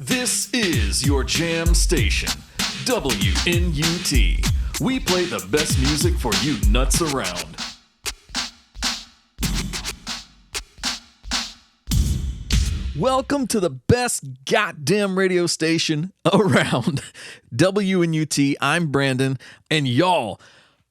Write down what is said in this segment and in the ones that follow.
This is your jam station, WNUT. We play the best music for you nuts around. Welcome to the best goddamn radio station around, WNUT. I'm Brandon, and y'all,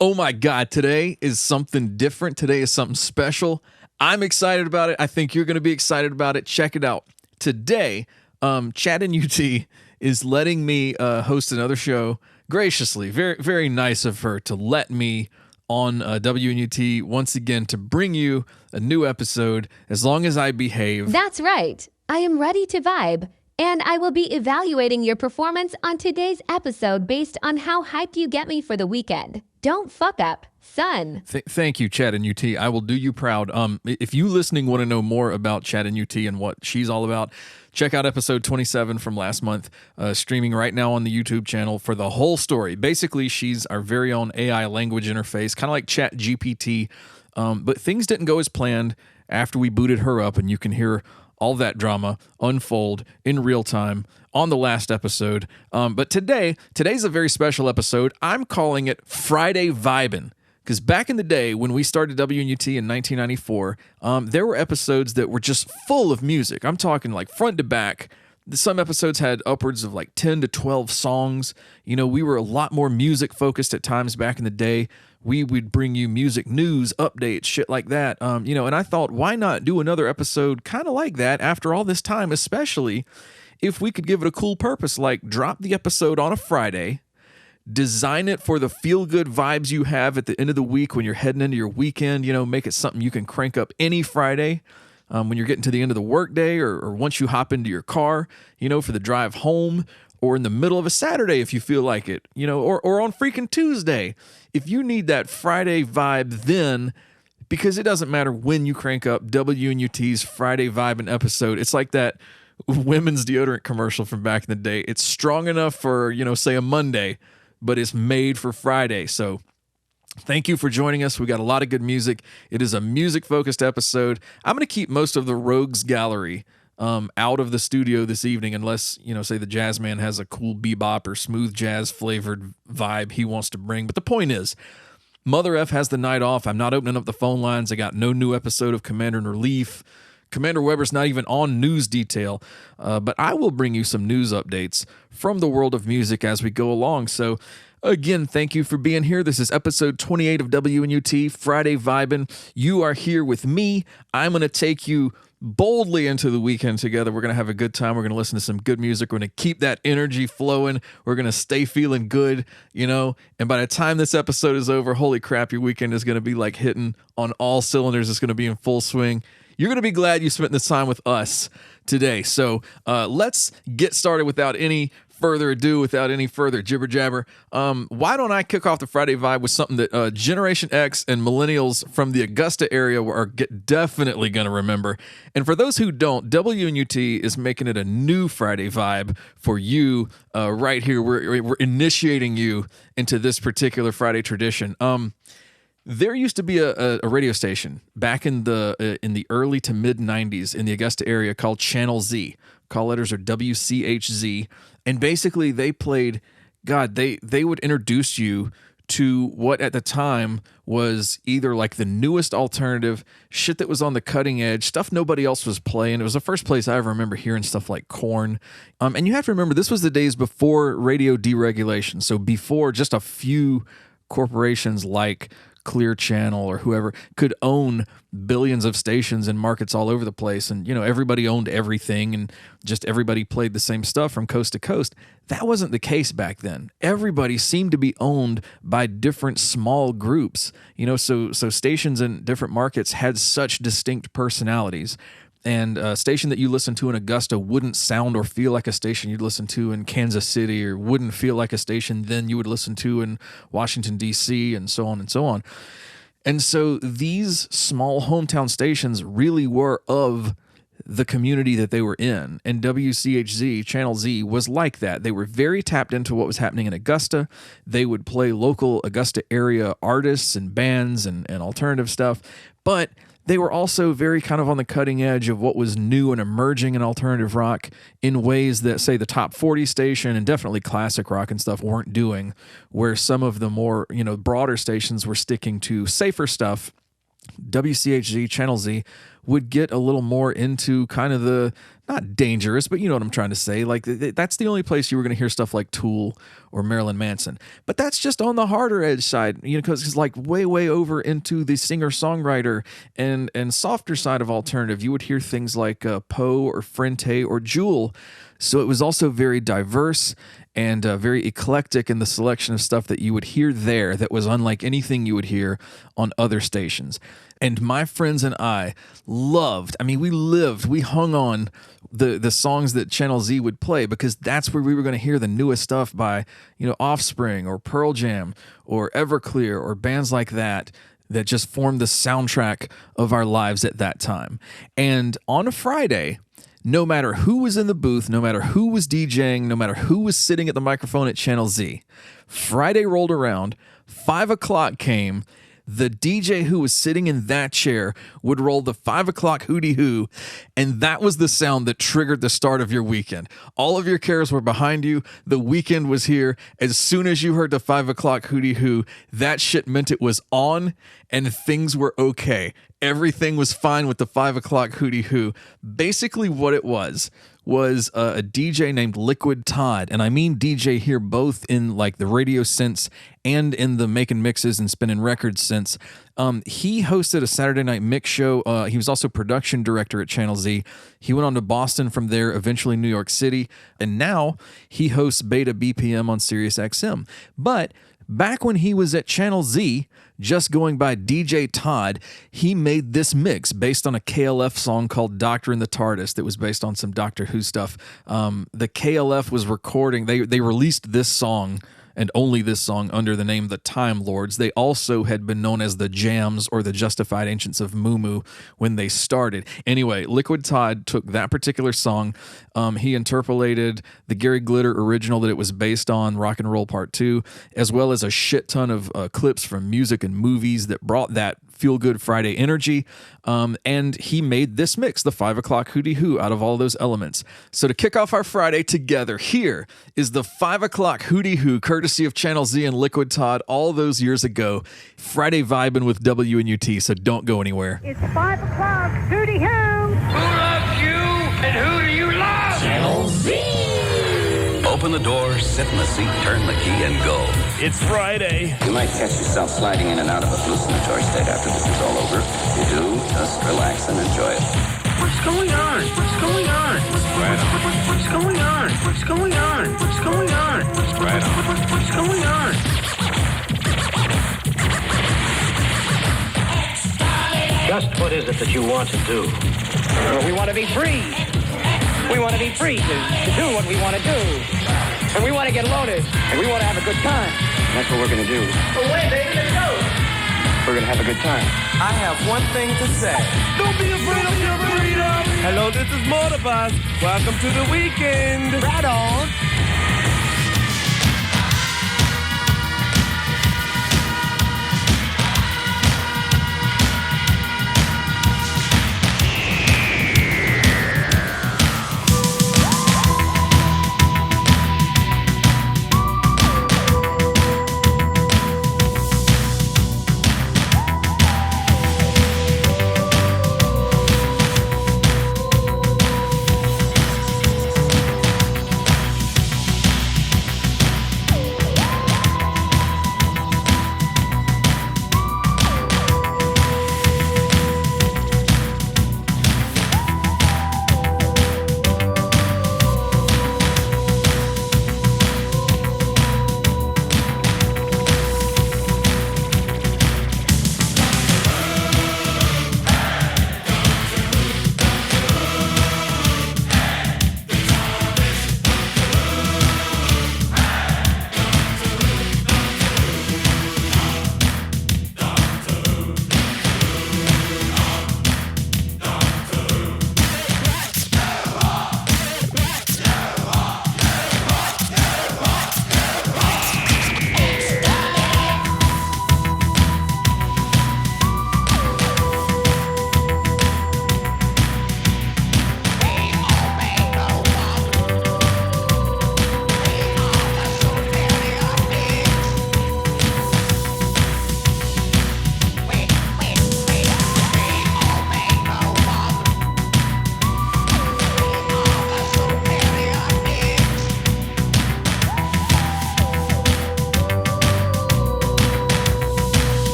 oh my God, today is something different. Today is something special. I'm excited about it. I think you're going to be excited about it. Check it out. Today, WNUT is letting me host another show graciously. Very, very nice of her to let me on WNUT once again to bring you a new episode as long as I behave. That's right. I am ready to vibe, and I will be evaluating your performance on today's episode based on how hyped you get me for the weekend. Don't fuck up, son. Thank you, WNUT. I will do you proud. If you listening want to know more about WNUT and what she's all about, check out episode 27 from last month, streaming right now on the YouTube channel for the whole story. Basically, she's our very own AI language interface, kind of like ChatGPT, but things didn't go as planned after we booted her up, and you can hear all that drama unfold in real time on the last episode. But today's a very special episode. I'm calling it Friday Vibin', because back in the day when we started WNUT in 1994, there were episodes that were just full of music. I'm talking like front to back. Some episodes had upwards of like 10 to 12 songs. You know, we were a lot more music focused at times back in the day. We would bring you music news, updates, shit like that. And I thought, why not do another episode kind of like that after all this time, especially if we could give it a cool purpose, like drop the episode on a Friday, design it for the feel-good vibes you have at the end of the week when you're heading into your weekend, make it something you can crank up any Friday when you're getting to the end of the workday or once you hop into your car, for the drive home, or in the middle of a Saturday if you feel like it, or on freaking Tuesday. If you need that Friday vibe then, because it doesn't matter when you crank up WNUT's Friday Vibin' episode, it's like that women's deodorant commercial from back in the day. It's strong enough for, say a Monday, but it's made for Friday. So thank you for joining us. We got a lot of good music. It is a music-focused episode. I'm going to keep most of the Rogues Gallery out of the studio this evening, unless, say the Jazzman has a cool bebop or smooth jazz flavored vibe he wants to bring. But the point is, Mother F has the night off. I'm not opening up the phone lines. I got no new episode of Commander in Relief. Commander Weber's not even on news detail, but I will bring you some news updates from the world of music as we go along. So again, thank you for being here. This is episode 28 of WNUT, Friday Vibin'. You are here with me. I'm going to take you boldly into the weekend together. We're going to have a good time. We're going to listen to some good music. We're going to keep that energy flowing. We're going to stay feeling good, and by the time this episode is over, holy crap, your weekend is going to be like hitting on all cylinders. It's going to be in full swing. You're going to be glad you spent this time with us today. So let's get started without any further ado, without any further jibber jabber. Why don't I kick off the Friday vibe with something that Generation X and millennials from the Augusta area are definitely going to remember. And for those who don't, WNUT is making it a new Friday vibe for you right here. We're initiating you into this particular Friday tradition. There used to be a radio station back in the early to mid 90s in the Augusta area called Channel Z. Call letters are WCHZ. And basically they played, they would introduce you to what at the time was either like the newest alternative, shit that was on the cutting edge, stuff nobody else was playing. It was the first place I ever remember hearing stuff like Korn. And you have to remember, this was the days before radio deregulation. So before just a few corporations like Clear Channel or whoever could own billions of stations in markets all over the place, and everybody owned everything and just everybody played the same stuff from coast to coast. That wasn't the case back then. Everybody seemed to be owned by different small groups, so stations in different markets had such distinct personalities. And a station that you listen to in Augusta wouldn't sound or feel like a station you'd listen to in Kansas City, or wouldn't feel like a station then you would listen to in Washington, D.C., and so on and so on. And so these small hometown stations really were of the community that they were in. And WCHZ, Channel Z, was like that. They were very tapped into what was happening in Augusta. They would play local Augusta area artists and bands and alternative stuff. But they were also very kind of on the cutting edge of what was new and emerging in alternative rock in ways that, say, the Top 40 station and definitely classic rock and stuff weren't doing, where some of the more, broader stations were sticking to safer stuff. WCHZ, Channel Z, would get a little more into kind of the, not dangerous, but you know what I'm trying to say. Like, that's the only place you were going to hear stuff like Tool or Marilyn Manson. But that's just on the harder edge side, because it's like way, way over into the singer-songwriter and softer side of alternative. You would hear things like Poe or Frente or Jewel. So it was also very diverse and very eclectic in the selection of stuff that you would hear there that was unlike anything you would hear on other stations. And my friends and I we hung on the songs that Channel Z would play, because that's where we were going to hear the newest stuff by, Offspring or Pearl Jam or Everclear or bands like that just formed the soundtrack of our lives at that time. And on a Friday, no matter who was in the booth, no matter who was DJing, no matter who was sitting at the microphone at Channel Z, Friday rolled around, 5 o'clock came, the DJ who was sitting in that chair would roll the 5 o'clock Hootie-Hoo, and that was the sound that triggered the start of your weekend. All of your cares were behind you. The weekend was here. As soon as you heard the 5 o'clock Hootie-Hoo, that shit meant it was on and things were okay. Everything was fine with the 5 o'clock Hootie-Hoo. Basically what it was a DJ named Liquid Todd, and I mean DJ here both in like the radio sense and in the making mixes and spinning records sense. He hosted a Saturday night mix show. He was also production director at Channel Z. He went on to Boston, from there eventually New York City, and now he hosts Beta BPM on Sirius XM. But back when he was at Channel Z, just going by DJ Todd, he made this mix based on a KLF song called Doctor in the TARDIS that was based on some Doctor Who stuff. The KLF was recording, they released this song and only this song under the name The Time Lords. They also had been known as the Jams or the Justified Ancients of Moo when they started. Anyway, Liquid Todd took that particular song. He interpolated the Gary Glitter original that it was based on, Rock and Roll Part 2, as well as a shit ton of clips from music and movies that brought that Feel Good Friday energy, and he made this mix, the 5 o'clock Hootie-Hoo, out of all those elements. So to kick off our Friday together, here is the 5 o'clock Hootie-Hoo, courtesy of Channel Z and Liquid Todd all those years ago. Friday vibing with WNUT, so don't go anywhere. It's 5 o'clock Hootie-Hoo! Who loves you and who do you love? Channel Z! Open the door, sit in the seat, turn the key, and go. It's Friday. You might catch yourself sliding in and out of a hallucinatory state after this is all over. If you do, just relax and enjoy it. What's going on? What's going on? Right on. What's going on? What's going on? What's going on? Right on. What's going on? Just what is it that you want to do? We want to be free. We want to be free to do what we want to do. And we want to get loaded. And we want to have a good time. And that's what we're going to do. Oh, wait, baby, let's go. We're going to have a good time. I have one thing to say. Don't be afraid of your freedom. Hello, this is Motorbus. Welcome to the weekend. Right on.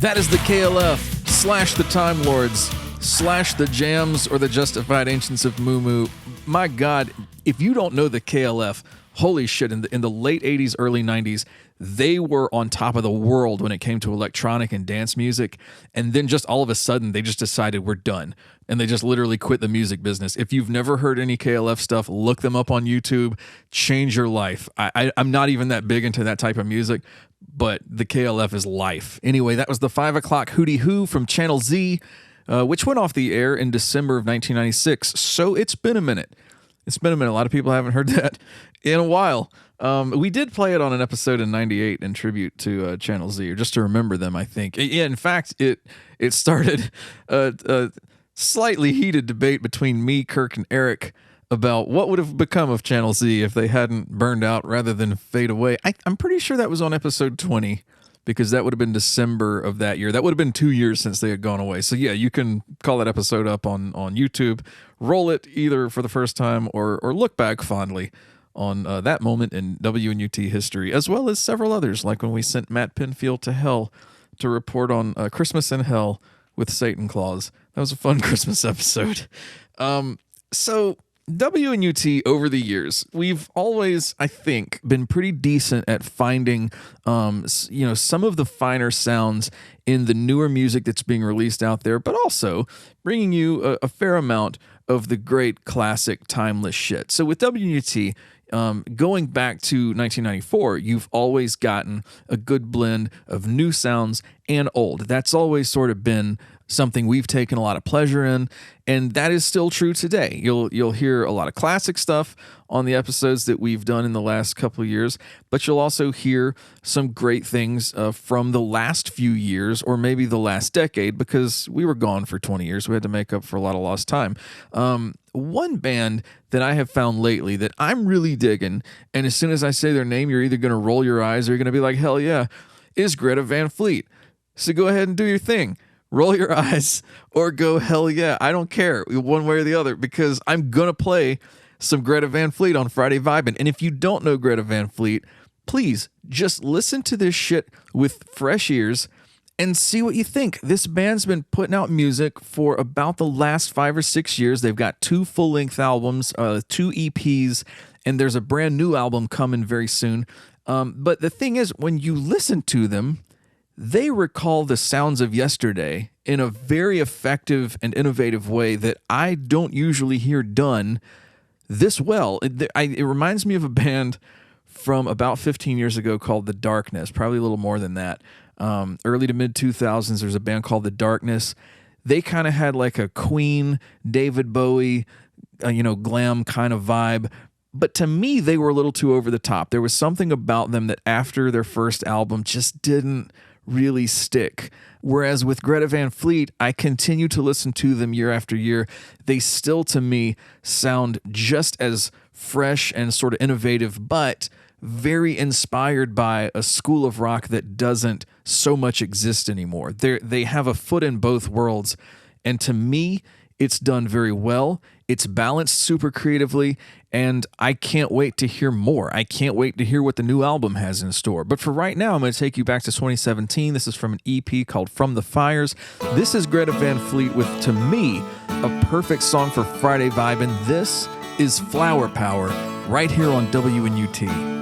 That is the KLF / the Time Lords / the Jams or the Justified Ancients of Moo Moo. My God, if you don't know the KLF, holy shit, in the late 80s, early 90s, they were on top of the world when it came to electronic and dance music. And then just all of a sudden, they just decided we're done. And they just literally quit the music business. If you've never heard any KLF stuff, look them up on YouTube. Change your life. I'm not even that big into that type of music, but the KLF is life. Anyway, that was the 5 o'clock Hootie-Hoo from Channel Z, which went off the air in December of 1996. So it's been a minute. A lot of people haven't heard that in a while. We did play it on an episode in 98 in tribute to Channel Z, or just to remember them, I think. Yeah, in fact, it started a slightly heated debate between me, Kirk, and Eric about what would have become of Channel Z if they hadn't burned out rather than fade away. I'm pretty sure that was on episode 20, because that would have been December of that year. That would have been 2 years since they had gone away. So yeah, you can call that episode up on YouTube, roll it either for the first time or look back fondly on that moment in WNUT history, as well as several others, like when we sent Matt Penfield to hell to report on Christmas in Hell with Satan Claus. That was a fun Christmas episode. So WNUT over the years, we've always, I think, been pretty decent at finding, some of the finer sounds in the newer music that's being released out there, but also bringing you a fair amount of the great classic timeless shit. So with WNUT, going back to 1994, you've always gotten a good blend of new sounds and old. That's always sort of been something we've taken a lot of pleasure in, and that is still true today. You'll hear a lot of classic stuff on the episodes that we've done in the last couple of years, but you'll also hear some great things from the last few years, or maybe the last decade, because we were gone for 20 years. We had to make up for a lot of lost time. One band that I have found lately that I'm really digging, and as soon as I say their name, you're either going to roll your eyes or you're going to be like, hell yeah, is Greta Van Fleet. So go ahead and do your thing. Roll your eyes or go, hell yeah. I don't care one way or the other, because I'm going to play some Greta Van Fleet on Friday Vibin'. And if you don't know Greta Van Fleet, please just listen to this shit with fresh ears and see what you think. This band's been putting out music for about the last 5 or 6 years. They've got 2 full-length albums, 2 EPs, and there's a brand new album coming very soon. But the thing is, when you listen to them, they recall the sounds of yesterday in a very effective and innovative way that I don't usually hear done this well. It reminds me of a band from about 15 years ago called The Darkness, probably a little more than that. Early to mid 2000s, there's a band called The Darkness. They kind of had like a Queen, David Bowie, glam kind of vibe. But to me, they were a little too over the top. There was something about them that after their first album just didn't really stick. Whereas with Greta Van Fleet, I continue to listen to them year after year. They still, to me, sound just as fresh and sort of innovative, but very inspired by a school of rock that doesn't so much exist anymore. They have a foot in both worlds, and to me, it's done very well. It's balanced super creatively, and I can't wait to hear more. I can't wait to hear what the new album has in store. But for right now, I'm going to take you back to 2017. This is from an EP called From the Fires. This is Greta Van Fleet with, to me, a perfect song for Friday Vibin'. This is Flower Power right here on WNUT.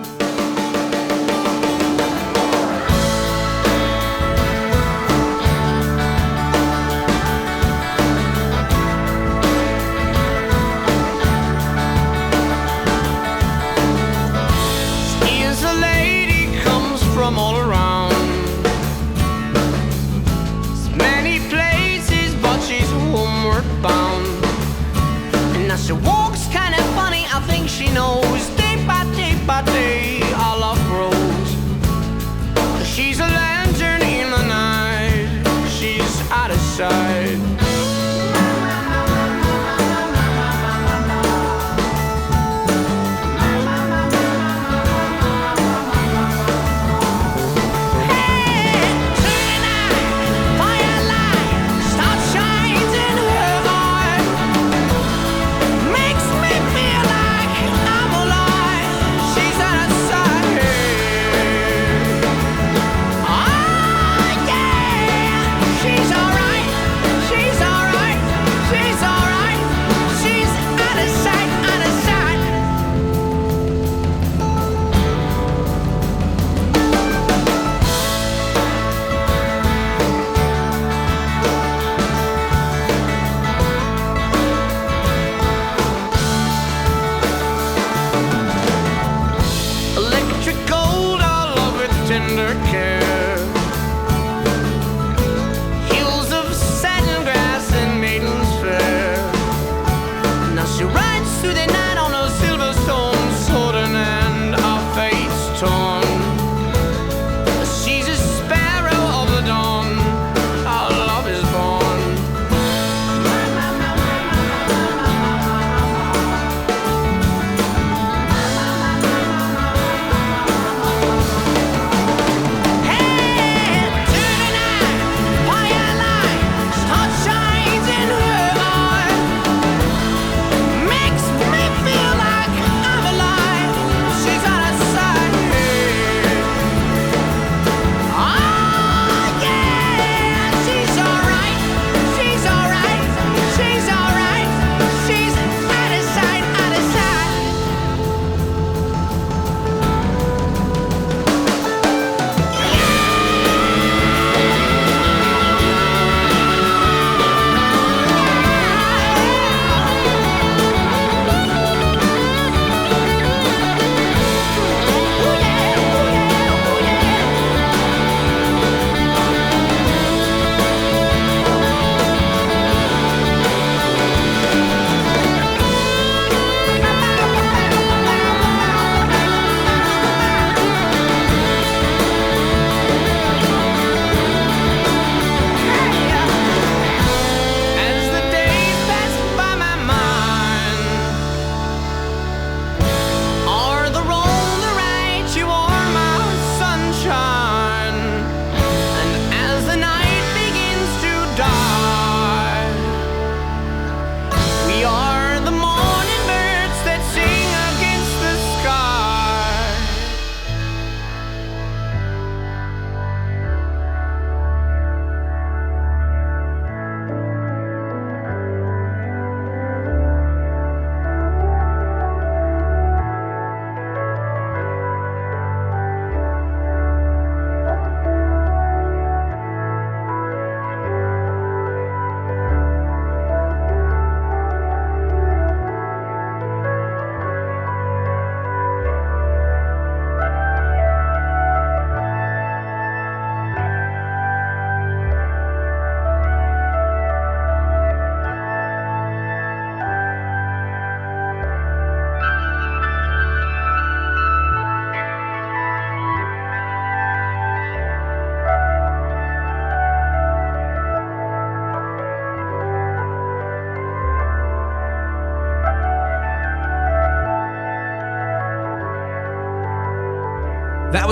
She walks kind of funny, I think she knows day by day by day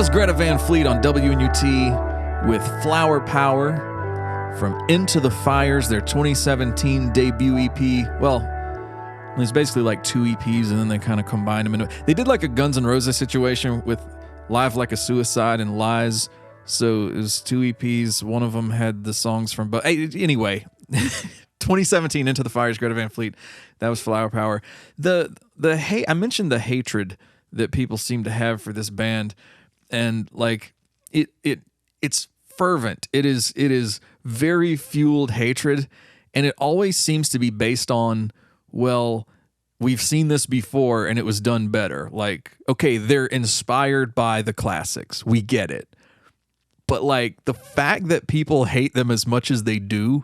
was Greta Van Fleet on WNUT with Flower Power from Into the Fires, their 2017 debut EP. Well, it's basically like 2 EPs, and then they kind of combined them into. They did like a Guns N' Roses situation with Live Like a Suicide and Lies. So it was 2 EPs. One of them had the songs from. But anyway, 2017 Into the Fires, Greta Van Fleet. That was Flower Power. The hate. I mentioned the hatred that people seem to have for this band. And like it's fervent. It is very fueled hatred, and it always seems to be based on, well, we've seen this before and it was done better. Like, okay, they're inspired by the classics. We get it. But like the fact that people hate them as much as they do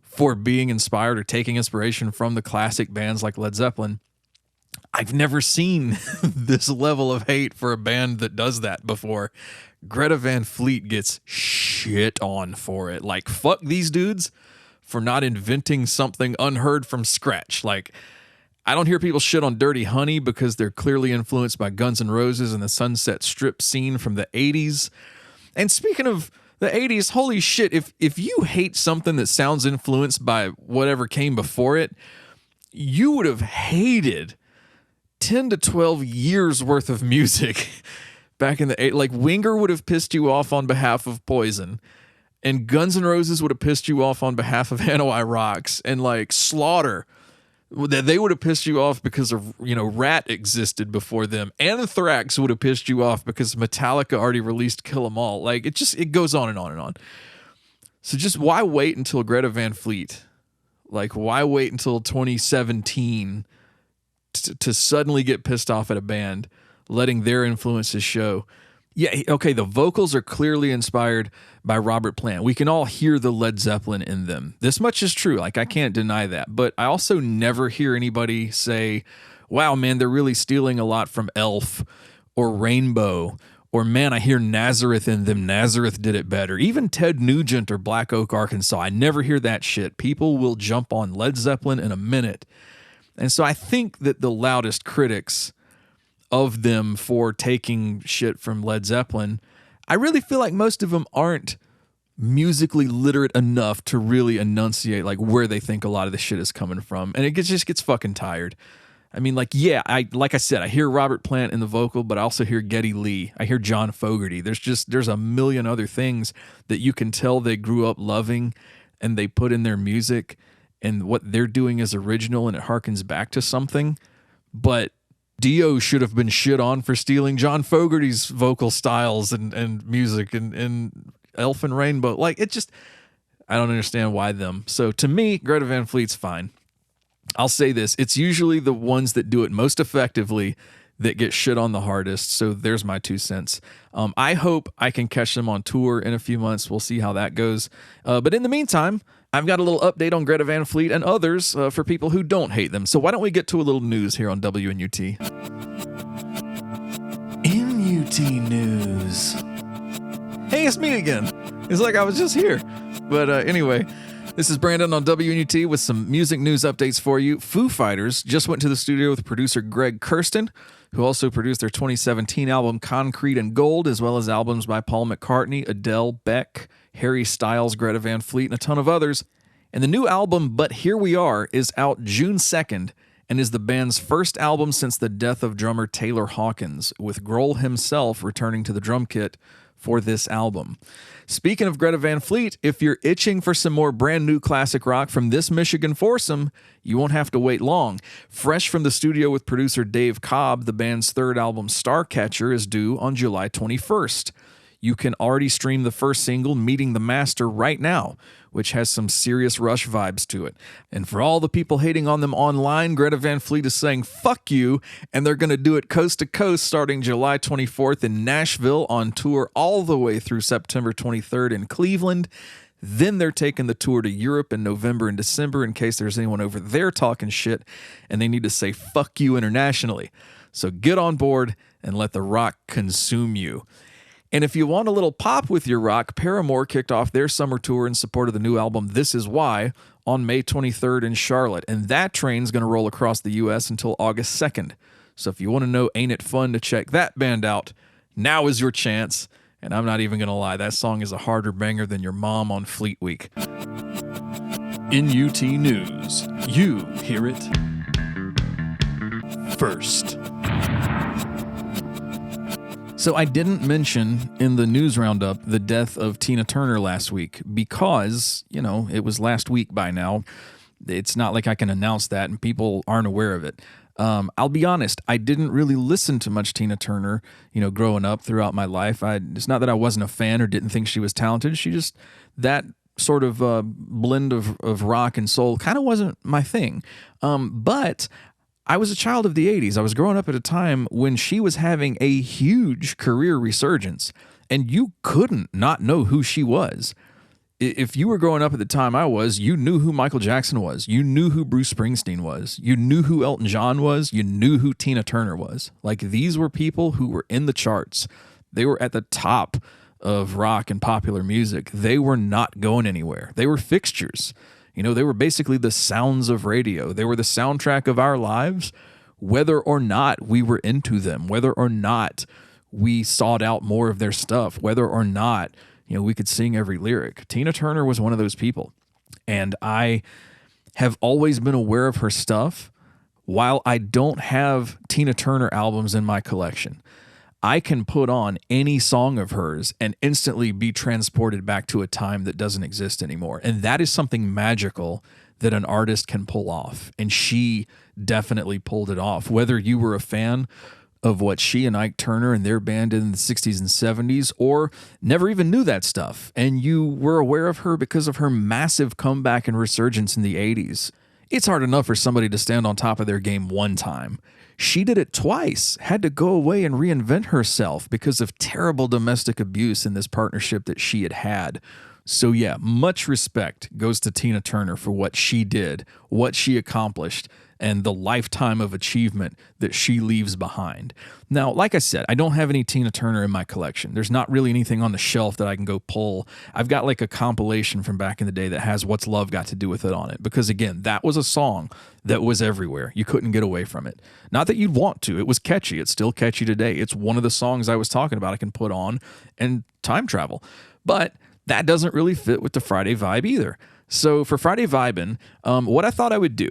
for being inspired or taking inspiration from the classic bands like Led Zeppelin, I've never seen this level of hate for a band that does that before. Greta Van Fleet gets shit on for it. Like, fuck these dudes for not inventing something unheard from scratch. Like, I don't hear people shit on Dirty Honey because they're clearly influenced by Guns N' Roses and the Sunset Strip scene from the 80s. And speaking of the 80s, holy shit, if you hate something that sounds influenced by whatever came before it, you would have hated 10 to 12 years worth of music back in the 80s. Like, Winger would have pissed you off on behalf of Poison, and Guns N' Roses would have pissed you off on behalf of N.W.A. Rocks, and like Slaughter, they would have pissed you off because of, Rat existed before them. Anthrax would have pissed you off because Metallica already released Kill 'Em All. Like, it goes on and on and on. So just why wait until Greta Van Fleet? Like, why wait until 2017 to suddenly get pissed off at a band, letting their influences show? Yeah, okay, the vocals are clearly inspired by Robert Plant. We can all hear the Led Zeppelin in them. This much is true. Like, I can't deny that. But I also never hear anybody say, wow, man, they're really stealing a lot from Elf or Rainbow, or man, I hear Nazareth in them. Nazareth did it better. Even Ted Nugent or Black Oak, Arkansas. I never hear that shit. People will jump on Led Zeppelin in a minute. And so I think that the loudest critics of them for taking shit from Led Zeppelin, I really feel like most of them aren't musically literate enough to really enunciate like where they think a lot of the shit is coming from. And it just gets fucking tired. I mean, like, yeah, like I said, I hear Robert Plant in the vocal, but I also hear Geddy Lee. I hear John Fogerty. There's a million other things that you can tell they grew up loving and they put in their music, and what they're doing is original and it harkens back to something. But Dio should have been shit on for stealing John Fogerty's vocal styles and music and Elf and Rainbow. Like, it just, I don't understand why them. So to me, Greta Van Fleet's fine. I'll say this, it's usually the ones that do it most effectively that get shit on the hardest. So there's my 2 cents. I hope I can catch them on tour in a few months. We'll see how that goes. But in the meantime, I've got a little update on Greta Van Fleet and others for people who don't hate them. So why don't we get to a little news here on WNUT? NUT News. Hey, it's me again. It's like I was just here. But anyway, this is Brandon on WNUT with some music news updates for you. Foo Fighters just went to the studio with producer Greg Kurstin, who also produced their 2017 album Concrete and Gold, as well as albums by Paul McCartney, Adele, Beck, Harry Styles, Greta Van Fleet, and a ton of others. And the new album, But Here We Are, is out June 2nd and is the band's first album since the death of drummer Taylor Hawkins, with Grohl himself returning to the drum kit for this album. Speaking of Greta Van Fleet, if you're itching for some more brand new classic rock from this Michigan foursome, you won't have to wait long. Fresh from the studio with producer Dave Cobb, the band's third album, Starcatcher, is due on July 21st. You can already stream the first single, Meeting the Master, right now, which has some serious Rush vibes to it. And for all the people hating on them online, Greta Van Fleet is saying fuck you, and they're going to do it coast to coast starting July 24th in Nashville, on tour all the way through September 23rd in Cleveland. Then they're taking the tour to Europe in November and December in case there's anyone over there talking shit and they need to say fuck you internationally. So get on board and let the rock consume you. And if you want a little pop with your rock, Paramore kicked off their summer tour in support of the new album This Is Why on May 23rd in Charlotte. And that train's going to roll across the U.S. until August 2nd. So if you want to know Ain't It Fun to check that band out, Now is your chance. And I'm not even going to lie, that song is a harder banger than your mom on Fleet Week. In UT News, you hear it first. So I didn't mention in the news roundup the death of Tina Turner last week because, it was last week by now. It's not like I can announce that and people aren't aware of it. I'll be honest, I didn't really listen to much Tina Turner, growing up throughout my life. It's not that I wasn't a fan or didn't think she was talented. She just, that sort of blend of rock and soul kind of wasn't my thing. But I was a child of the 80s. I was growing up at a time when she was having a huge career resurgence, and you couldn't not know who she was. If you were growing up at the time I was, you knew who Michael Jackson was. You knew who Bruce Springsteen was. You knew who Elton John was. You knew who Tina Turner was. Like, these were people who were in the charts. They were at the top of rock and popular music. They were not going anywhere. They were fixtures. They were basically the sounds of radio. They were the soundtrack of our lives, whether or not we were into them, whether or not we sought out more of their stuff, whether or not, we could sing every lyric. Tina Turner was one of those people. And I have always been aware of her stuff. While I don't have Tina Turner albums in my collection, I can put on any song of hers and instantly be transported back to a time that doesn't exist anymore. And that is something magical that an artist can pull off. And she definitely pulled it off. Whether you were a fan of what she and Ike Turner and their band did in the 60s and 70s, or never even knew that stuff, and you were aware of her because of her massive comeback and resurgence in the 80s. It's hard enough for somebody to stand on top of their game one time. She did it twice, had to go away and reinvent herself because of terrible domestic abuse in this partnership that she had had. So yeah, much respect goes to Tina Turner for what she did, what she accomplished, and the lifetime of achievement that she leaves behind. Now, like I said, I don't have any Tina Turner in my collection. There's not really anything on the shelf that I can go pull. I've got like a compilation from back in the day that has What's Love Got to Do With It on it. Because again, that was a song that was everywhere. You couldn't get away from it. Not that you'd want to. It was catchy. It's still catchy today. It's one of the songs I was talking about I can put on and time travel. But that doesn't really fit with the Friday vibe either. So for Friday Vibin', what I thought I would do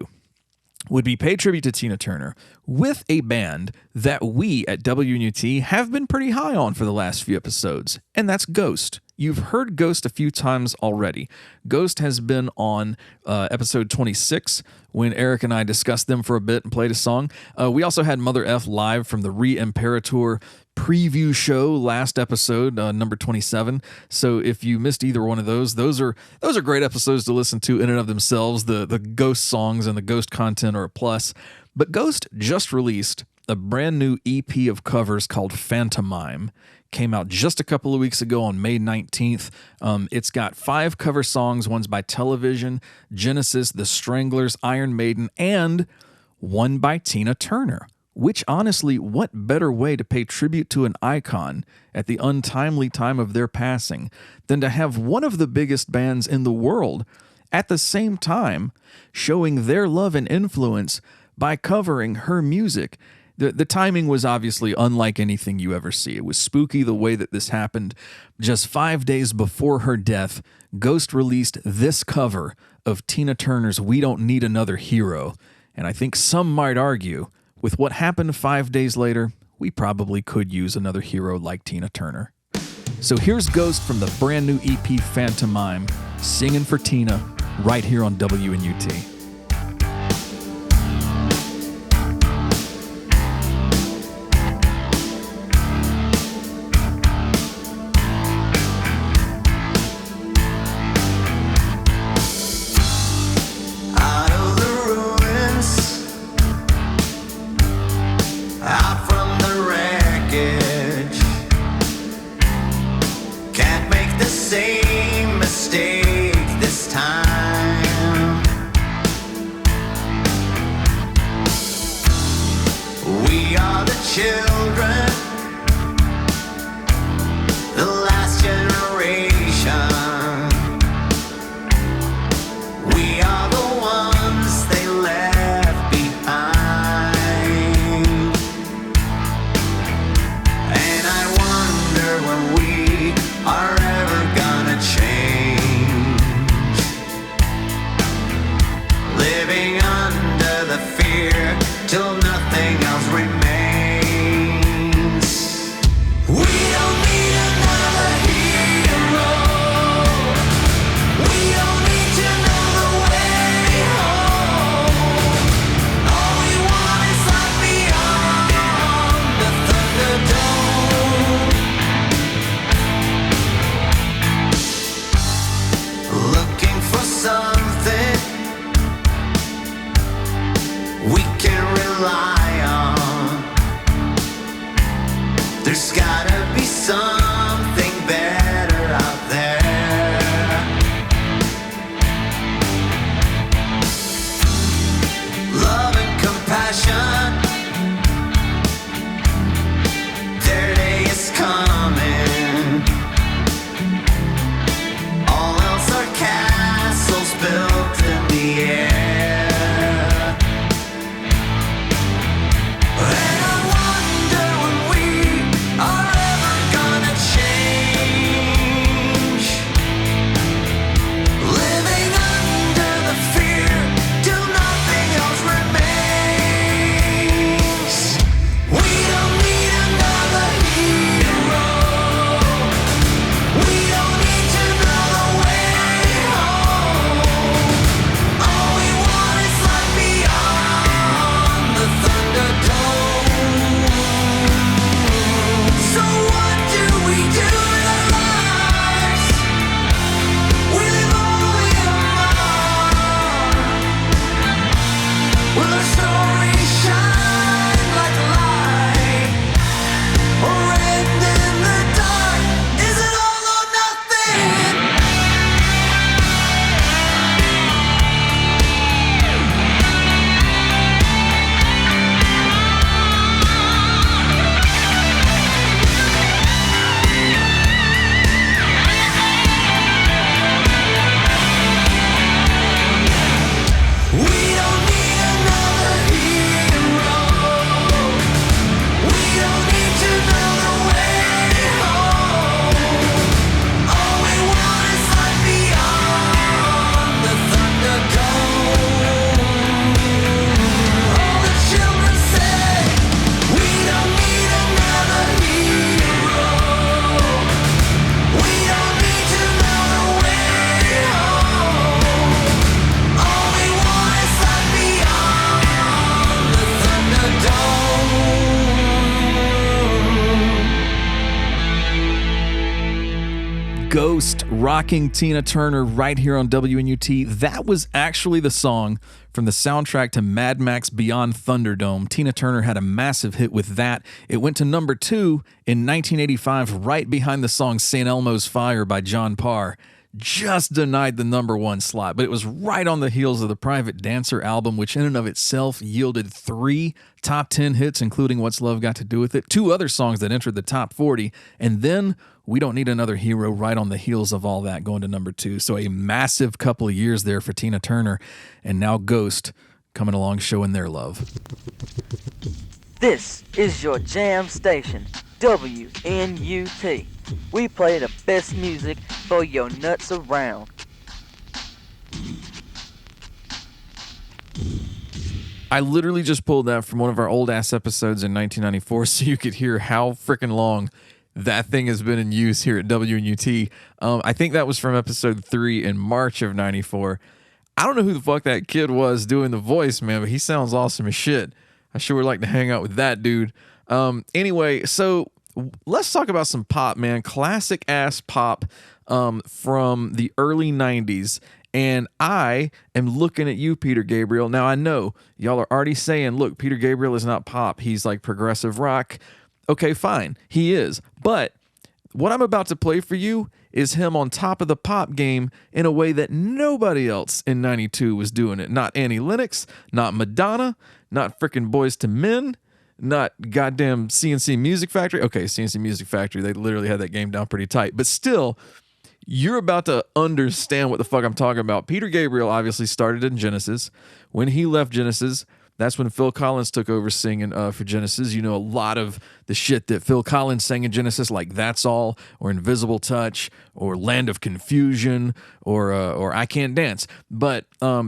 would be pay tribute to Tina Turner with a band that we at WNUT have been pretty high on for the last few episodes, and that's Ghost. You've heard Ghost a few times already. Ghost has been on episode 26 when Eric and I discussed them for a bit and played a song. We also had Mother F live from the Re-Imperator preview show last episode, number 27. So if you missed either one of those are great episodes to listen to in and of themselves. The Ghost songs and the Ghost content are a plus. But Ghost just released a brand new EP of covers called Phantomime. Came out just a couple of weeks ago on May 19th. It's got 5 cover songs. One's by Television, Genesis, The Stranglers, Iron Maiden, and one by Tina Turner. Which, honestly, what better way to pay tribute to an icon at the untimely time of their passing than to have one of the biggest bands in the world at the same time showing their love and influence by covering her music? The timing was obviously unlike anything you ever see. It was spooky the way that this happened. Just 5 days before her death, Ghost released this cover of Tina Turner's We Don't Need Another Hero. And I think some might argue, with what happened 5 days later, we probably could use another hero like Tina Turner. So here's Ghost from the brand new EP Phantomime, singing for Tina, right here on WNUT. And I want Ghost, rocking Tina Turner right here on WNUT. That was actually the song from the soundtrack to Mad Max Beyond Thunderdome. Tina Turner had a massive hit with that. It went to number 2 in 1985, right behind the song St. Elmo's Fire by John Parr. Just denied the number 1 slot, but it was right on the heels of the Private Dancer album, which in and of itself yielded 3 top 10 hits, including What's Love Got to Do With It, 2 other songs that entered the top 40, and then We Don't Need Another Hero right on the heels of all that, going to number 2. So a massive couple of years there for Tina Turner, and now Ghost coming along showing their love. This is your jam station, WNUT. We play the best music for your nuts around. I literally just pulled that from one of our old ass episodes in 1994 so you could hear how freaking long that thing has been in use here at WNUT. I think that was from episode 3 in March of 94. I don't know who the fuck that kid was doing the voice, man, but he sounds awesome as shit. I sure would like to hang out with that dude. Anyway, so let's talk about some pop, man. Classic ass pop from the early 90s. And I am looking at you, Peter Gabriel. Now, I know y'all are already saying, look, Peter Gabriel is not pop. He's like progressive rock. Okay, fine. He is. But what I'm about to play for you is him on top of the pop game in a way that nobody else in 92 was doing it. Not Annie Lennox, not Madonna, not frickin' Boys to Men, not goddamn CNC Music Factory. Okay, CNC Music Factory, they literally had that game down pretty tight. But still, you're about to understand what the fuck I'm talking about. Peter Gabriel obviously started in Genesis. When he left Genesis, that's when Phil Collins took over singing for Genesis. You know, a lot of the shit that Phil Collins sang in Genesis, like That's All, or Invisible Touch, or Land of Confusion, or I Can't Dance. But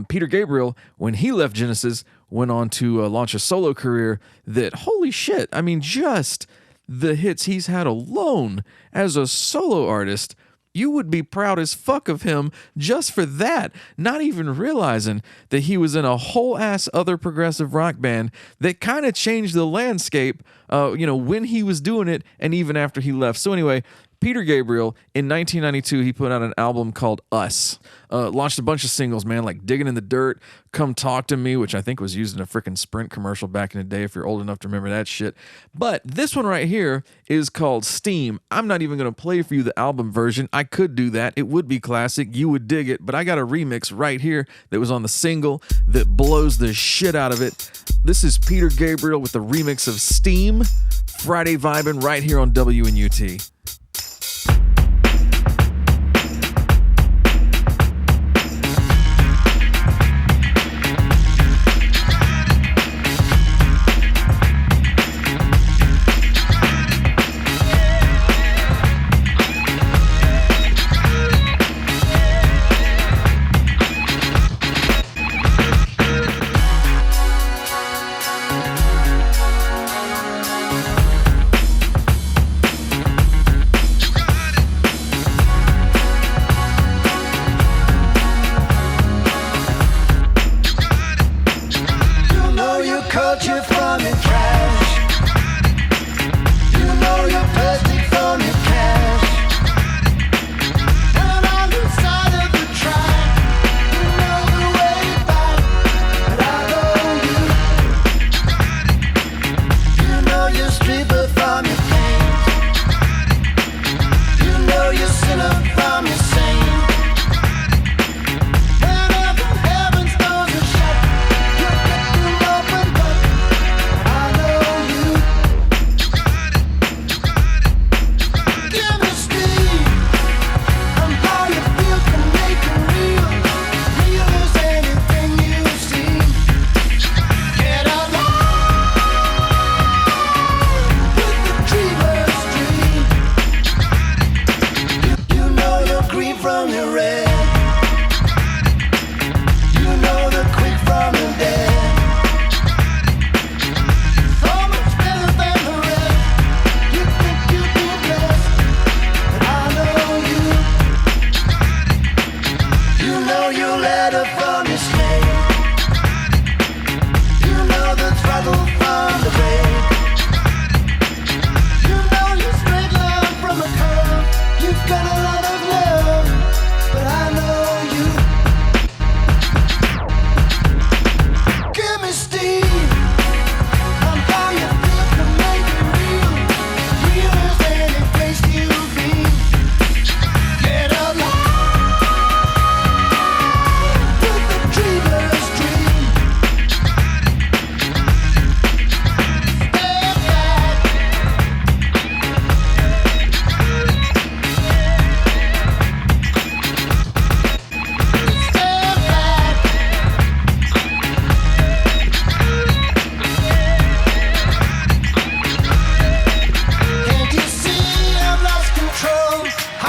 Peter Gabriel, when he left Genesis, went on to launch a solo career that, holy shit, I mean, just the hits he's had alone as a solo artist, you would be proud as fuck of him just for that, not even realizing that he was in a whole ass other progressive rock band that kind of changed the landscape, when he was doing it and even after he left. So anyway, Peter Gabriel, in 1992, he put out an album called Us. Launched a bunch of singles, man, like Digging in the Dirt, Come Talk to Me, which I think was used in a freaking Sprint commercial back in the day, if you're old enough to remember that shit. But this one right here is called Steam. I'm not even going to play for you the album version. I could do that. It would be classic. You would dig it. But I got a remix right here that was on the single that blows the shit out of it. This is Peter Gabriel with the remix of Steam. Friday vibing right here on WNUT.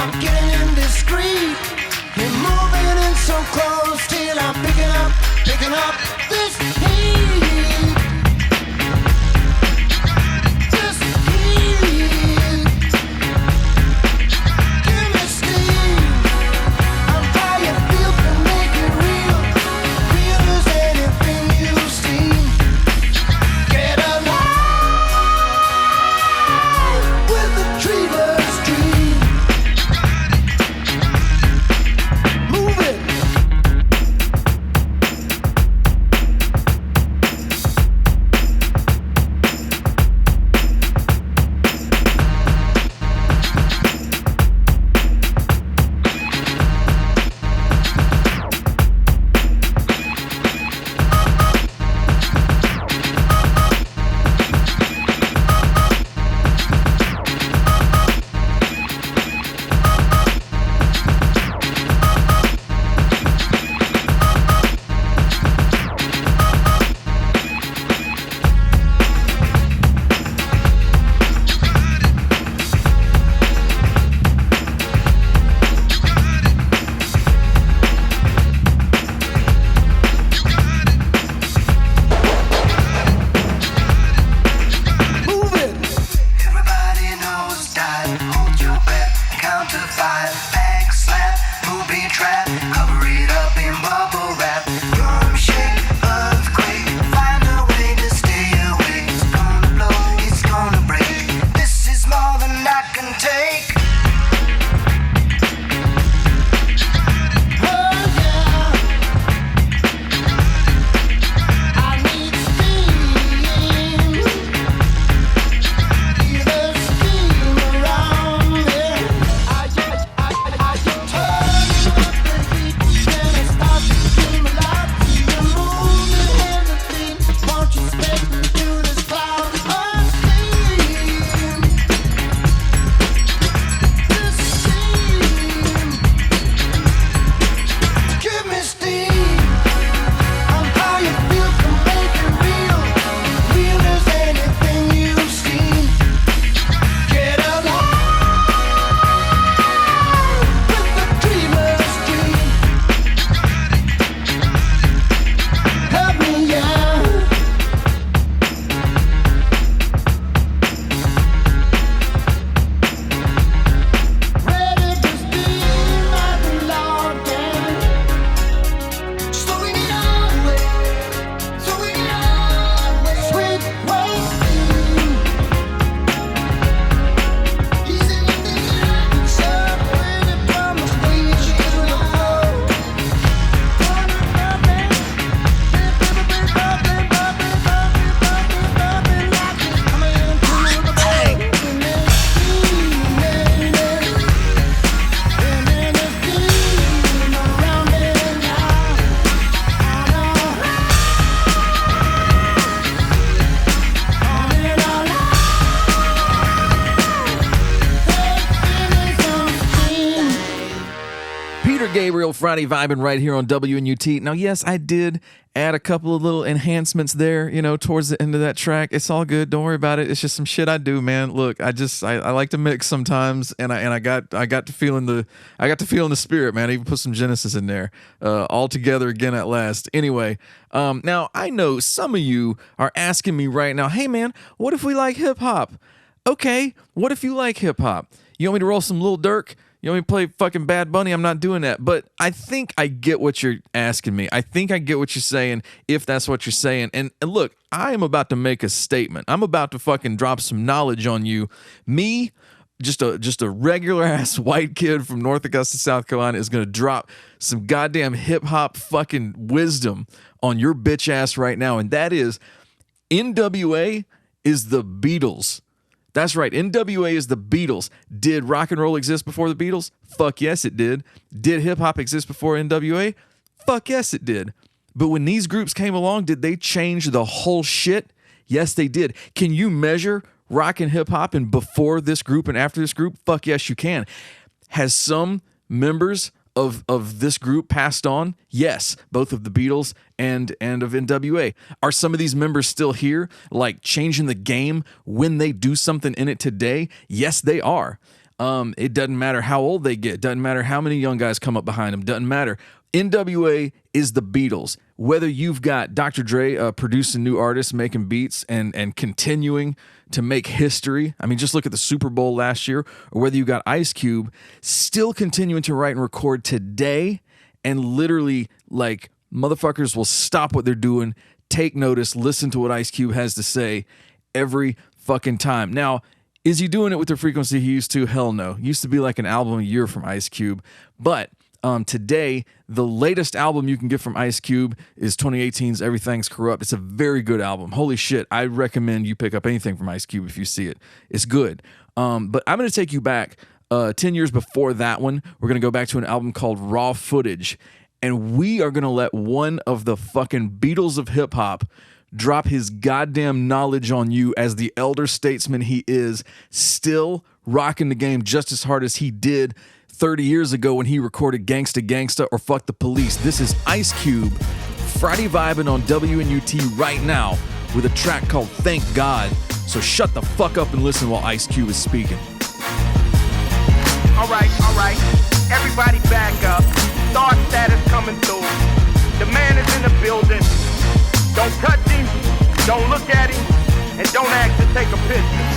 I'm getting indiscreet. You're moving in so close till I'm picking up this heat. This heat. Give me steam. I'm how you feel can make it real. Real as anything you've seen. Get alive with the dreamer's dream. Move it. Everybody knows that. Hold your breath, count to 5. Back slap, booby trap, cover it up in bubble wrap. Drum shake, earthquake, find a way to stay awake. It's gonna blow, it's gonna break. This is more than I can take. Oh yeah, I need steam. There's steam around here. I turn up the heat, then I start to scream aloud. You're moving in the beat. Won't you step into this cloud of steam? This steam. Give me steam. I'm how you feel can make it real. Real as anything you've seen. Get alive with the dreamer's dream. Help me, yeah. Ready to steam at the Loggins. Slowing it on way. Slowing it on way. Sweet wasting. Easing in the night. Separated from the stage to the floor. Peter Gabriel, Friday vibing right here on WNUT. Now, yes, I did add a couple of little enhancements there, towards the end of that track. It's all good. Don't worry about it. It's just some shit I do, man. Look, I like to mix sometimes, and I got to feeling the spirit, man. I even put some Genesis in there, all together again at last. Anyway, now I know some of you are asking me right now, hey man, what if we like hip hop? Okay, what if you like hip hop? You want me to roll some Lil Durk? You want me to play fucking Bad Bunny? I'm not doing that. But I think I get what you're asking me. I think I get what you're saying, if that's what you're saying. And look, I am about to make a statement. I'm about to fucking drop some knowledge on you. Me, just a regular ass white kid from North Augusta, South Carolina, is gonna drop some goddamn hip hop fucking wisdom on your bitch ass right now. And that is, N.W.A. is the Beatles. That's right. N.W.A. is the Beatles. Did rock and roll exist before the Beatles? Fuck yes, it did. Did hip hop exist before N.W.A.? Fuck yes, it did. But when these groups came along, did they change the whole shit? Yes, they did. Can you measure rock and hip hop and before this group and after this group? Fuck yes, you can. Has some members of this group passed on? Yes, both of the Beatles and of N.W.A. Are some of these members still here, like changing the game when they do something in it today? Yes, they are. It doesn't matter how old they get. Doesn't matter how many young guys come up behind them. Doesn't matter. N.W.A. is the Beatles. Whether you've got Dr. Dre producing new artists, making beats, and continuing to make history. I mean, just look at the Super Bowl last year. Or whether you got Ice Cube still continuing to write and record today, and literally, like, motherfuckers will stop what they're doing, take notice, listen to what Ice Cube has to say every fucking time. Now, is he doing it with the frequency he used to? Hell no. Used to be like an album a year from Ice Cube. But today, the latest album you can get from Ice Cube is 2018's Everything's Corrupt. It's a very good album. Holy shit. I recommend you pick up anything from Ice Cube if you see it. It's good. But I'm going to take you back 10 years before that one. We're going to go back to an album called Raw Footage. And we are going to let one of the fucking Beatles of hip-hop drop his goddamn knowledge on you as the elder statesman he is, still rocking the game just as hard as he did 30 years ago when he recorded Gangsta Gangsta or Fuck the Police. This is Ice Cube, Friday vibing on WNUT right now with a track called Thank God. So shut the fuck up and listen while Ice Cube is speaking. All right. Everybody back up. Star status coming through. The man is in the building. Don't touch him, don't look at him, and don't ask to take a picture.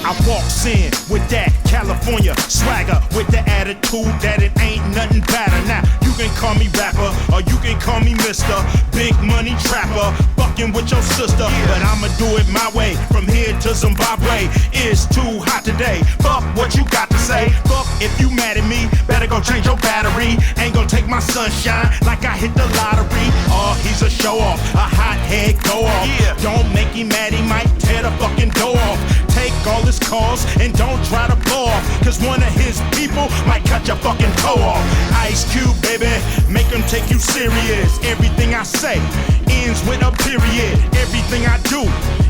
I walks in with that California swagger, with the attitude that it ain't nothing better. Now, you can call me rapper, or you can call me Mr. Big Money Trapper, fucking with your sister. But I'ma do it my way, from here to Zimbabwe. It's too hot today, fuck what you got to say. Fuck if you mad at me, better go change your battery. Ain't gonna take my sunshine like I hit the lottery. Oh, he's a show off, a hot head go off. Don't make him mad, he might tear the fucking door off. Take all his calls and don't try to blow off, cause one of his people might cut your fucking toe off. Ice Cube, baby, make him take you serious. Everything I say ends with a period. Everything I do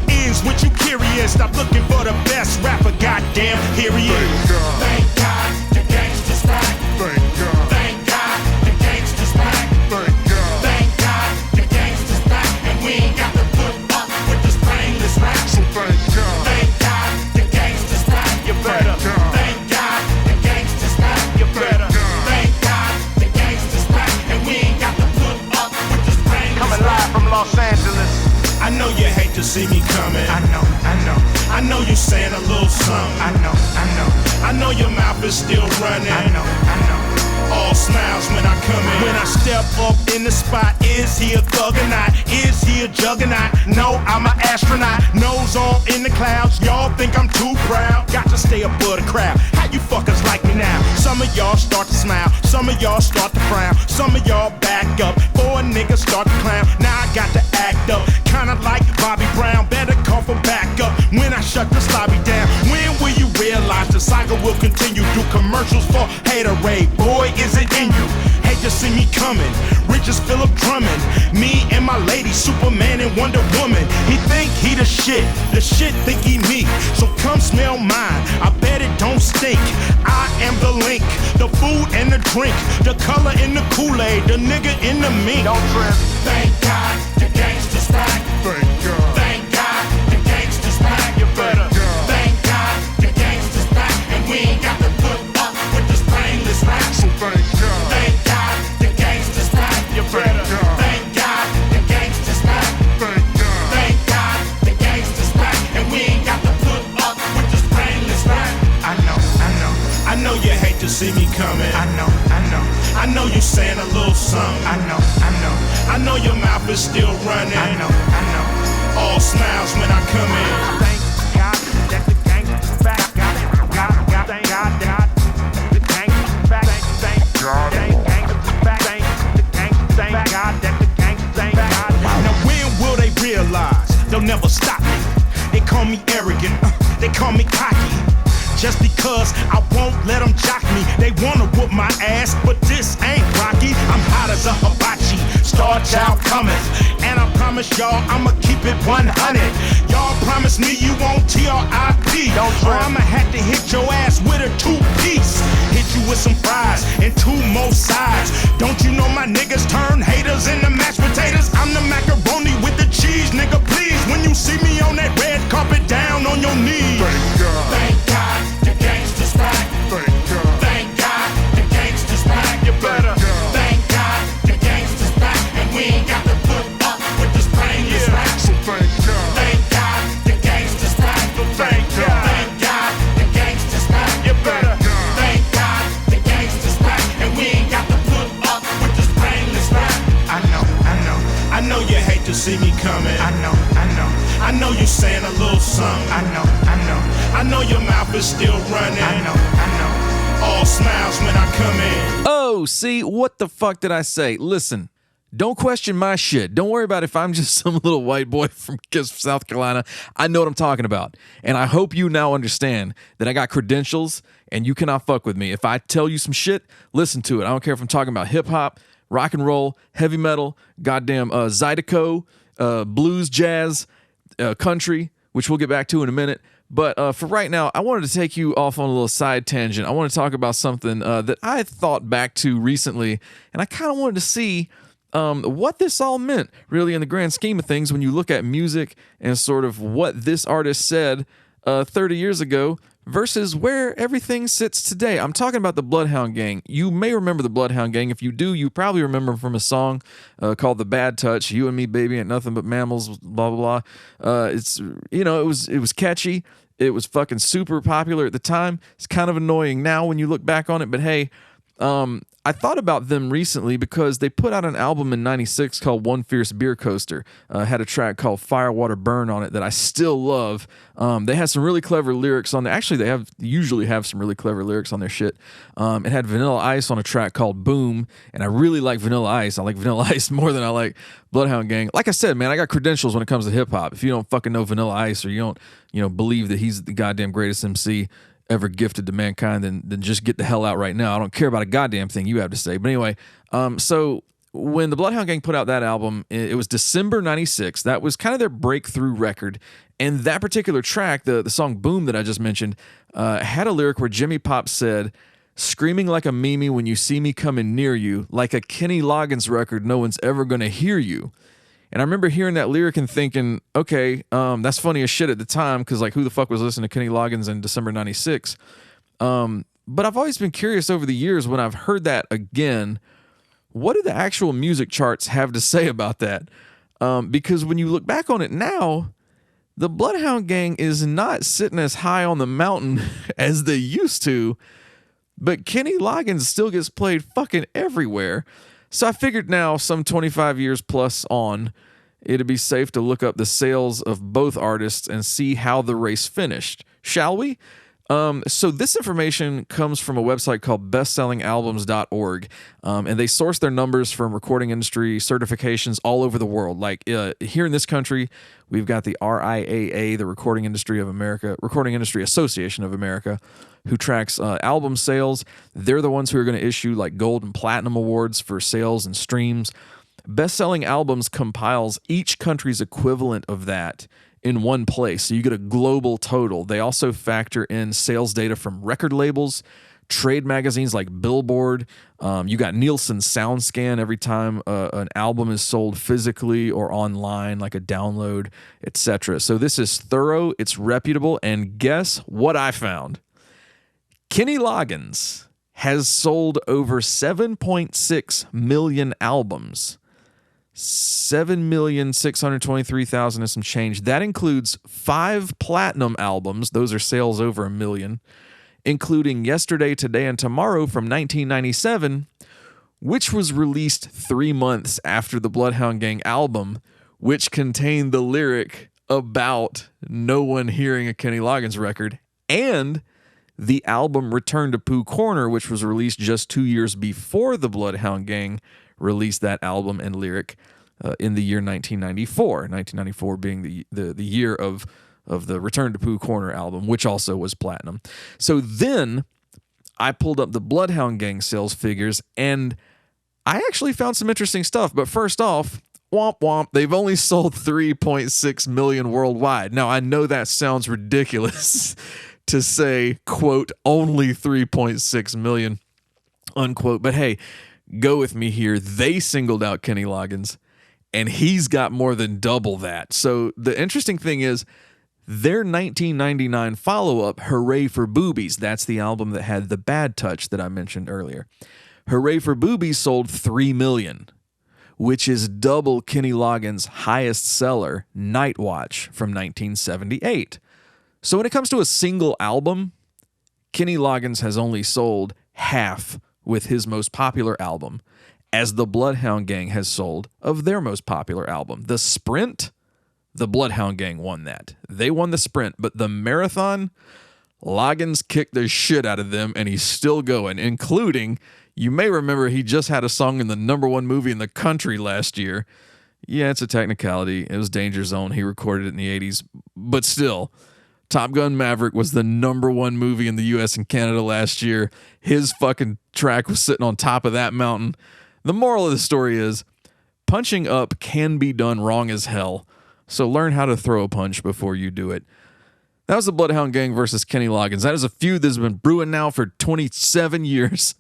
ends with you curious. Stop looking for the best rapper, goddamn, here he is. Thank God the gangsta's back. Thank God. Thank God the gangsta's back. Thank God. Thank God the gangsta's back. And we ain't got to put up with this brainless rap. So thank God. Thank God the gangsta's back. You better. Thank God the gangsta's back. You better. Thank God the gangsta's back. And we ain't got to put up with this brainless rap. Coming live from Los Angeles. I know you hate to see me coming. I know you saying a little something. I know your mouth is still running. I know. All smiles when I come in. When I step up in the spot, is he a thug or not? Is he a juggernaut? No, I'm an astronaut. Nose on in the clouds. Y'all think I'm too proud? Got to stay above the crowd. How you fuckers like me now? Some of y'all start to smile. Some of y'all start to frown. Some of y'all back up. 4 niggas start to clown. Now I got to act up. Kinda like Bobby Brown. Better call for backup when I shut this lobby down. When will you realize the saga will continue? Do commercials for haterade. Boy, is it in you? Hate to see me coming. Rich as Philip Drummond. Me and my lady, Superman and Wonder Woman. He think he the shit think he me. So come smell mine. I bet it don't stink. I am the link, the food and the drink, the color in the Kool-Aid, the nigga in the mink. Don't trip. Thank God the gangsta's back. Thank God. Thank God the gangsta's back. You better. Thank God the gangsta's back. And we ain't got to put up with this brainless rap. So thank God. Thank God the gangsta's back. You better. Thank God the gangsta's back. Thank God. Thank God the gangsta's back. And we ain't got to put up with this brainless rap. I know you hate to see me coming. I know you saying a little something. I know your mouth is still running. I know. All smiles when I come in. Thank God that the gangsta's back. Thank God the gangsta's back. Thank God the gangsta's back. Thank God that the gangsta's back. Now when will they realize they'll never stop me? They call me arrogant, they call me cocky. Just because I won't let them jock me. They wanna whoop my ass, but this ain't Rocky. I'm hot as a hibachi, star child cometh. And I promise y'all I'ma keep it 100. Y'all promise me you won't R.I.P. Or I'ma have to hit your ass with a 2-piece. Hit you with some fries and 2 more sides. Don't you know my niggas turn haters into mashed potatoes? I'm the macaroni with the cheese, nigga, please. When you see me on that red carpet, down on your knees. Thank God. Thank God the gangsta's back. see me coming. I know you saying a little something. I know your mouth is still running. I know. All smiles when I come in. Oh, see, what the fuck did I say? Listen, don't question my shit. Don't worry about if I'm just some little white boy from South Carolina. I know what I'm talking about. And I hope you now understand that I got credentials and you cannot fuck with me. If I tell you some shit, listen to it. I don't care if I'm talking about hip hop, rock and roll, heavy metal, goddamn Zydeco, blues, jazz, country, which we'll get back to in a minute. But for right now, I wanted to take you off on a little side tangent. I want to talk about something that I thought back to recently, and I kind of wanted to see what this all meant, really, in the grand scheme of things, when you look at music and sort of what this artist said 30 years ago versus where everything sits today. I'm talking about the Bloodhound Gang. You may remember the Bloodhound Gang. If you do, you probably remember them from a song called "The Bad Touch." You and me, baby, ain't nothing but mammals. Blah blah blah. It's it was catchy. It was fucking super popular at the time. It's kind of annoying now when you look back on it, but hey. I thought about them recently because they put out an album in '96 called One Fierce Beer Coaster. Had a track called Firewater Burn on it that I still love. They had some really clever lyrics on there. Actually, they usually have some really clever lyrics on their shit. It had Vanilla Ice on a track called Boom, and I really like Vanilla Ice. I like Vanilla Ice more than I like Bloodhound Gang. Like I said, man, I got credentials when it comes to hip hop. If you don't fucking know Vanilla Ice or you don't, believe that he's the goddamn greatest MC ever gifted to mankind, then just get the hell out right now. I don't care about a goddamn thing you have to say. But anyway, so when the Bloodhound Gang put out that album, it was December 96. That was kind of their breakthrough record. And that particular track, the song Boom that I just mentioned, had a lyric where Jimmy Pop said, "Screaming like a Mimi when you see me coming near you, like a Kenny Loggins record, no one's ever gonna hear you." And I remember hearing that lyric and thinking, okay, that's funny as shit at the time, because like who the fuck was listening to Kenny Loggins in December 96? But I've always been curious over the years when I've heard that again, what do the actual music charts have to say about that? Because when you look back on it now, the Bloodhound Gang is not sitting as high on the mountain as they used to, but Kenny Loggins still gets played fucking everywhere. So I figured now, some 25 years plus on, it'd be safe to look up the sales of both artists and see how the race finished. Shall we? So this information comes from a website called bestsellingalbums.org, and they source their numbers from recording industry certifications all over the world. Like here in this country, we've got the RIAA, the Recording Industry Association of America, who tracks album sales. They're the ones who are going to issue like gold and platinum awards for sales and streams. Best-selling albums compiles each country's equivalent of that in one place, so you get a global total. They also factor in sales data from record labels, trade magazines like Billboard. You got Nielsen SoundScan every time an album is sold physically or online, like a download, etc. So this is thorough, it's reputable, and guess what I found? Kenny Loggins has sold over 7.6 million albums. 7,623,000 and some change. That includes 5 platinum albums. Those are sales over 1 million, including Yesterday, Today, and Tomorrow from 1997, which was released 3 months after the Bloodhound Gang album, which contained the lyric about no one hearing a Kenny Loggins record, and the album Return to Pooh Corner, which was released just 2 years before the Bloodhound Gang released that album and lyric in the year 1994. 1994 being the year of the Return to Pooh Corner album, which also was platinum. So then I pulled up the Bloodhound Gang sales figures, and I actually found some interesting stuff. But first off, womp womp, they've only sold 3.6 million worldwide. Now, I know that sounds ridiculous to say, quote, only 3.6 million, unquote. But hey, go with me here. They singled out Kenny Loggins, and he's got more than double that. So the interesting thing is their 1999 follow-up, Hooray for Boobies, that's the album that had the bad touch that I mentioned earlier. Hooray for Boobies sold 3 million, which is double Kenny Loggins' highest seller, Night Watch, from 1978. So when it comes to a single album, Kenny Loggins has only sold half with his most popular album. as the Bloodhound Gang has sold of their most popular album. The Sprint, the Bloodhound Gang won that. They won the Sprint, but the Marathon, Loggins kicked the shit out of them, and he's still going, including, you may remember he just had a song in the #1 movie in the country last year. Yeah, it's a technicality. It was Danger Zone. He recorded it in the 80s, but still, Top Gun Maverick was the #1 movie in the US and Canada last year. His fucking track was sitting on top of that mountain. The moral of the story is punching up can be done wrong as hell, so learn how to throw a punch before you do it. That was the Bloodhound Gang versus Kenny Loggins. That is a feud that's been brewing now for 27 years,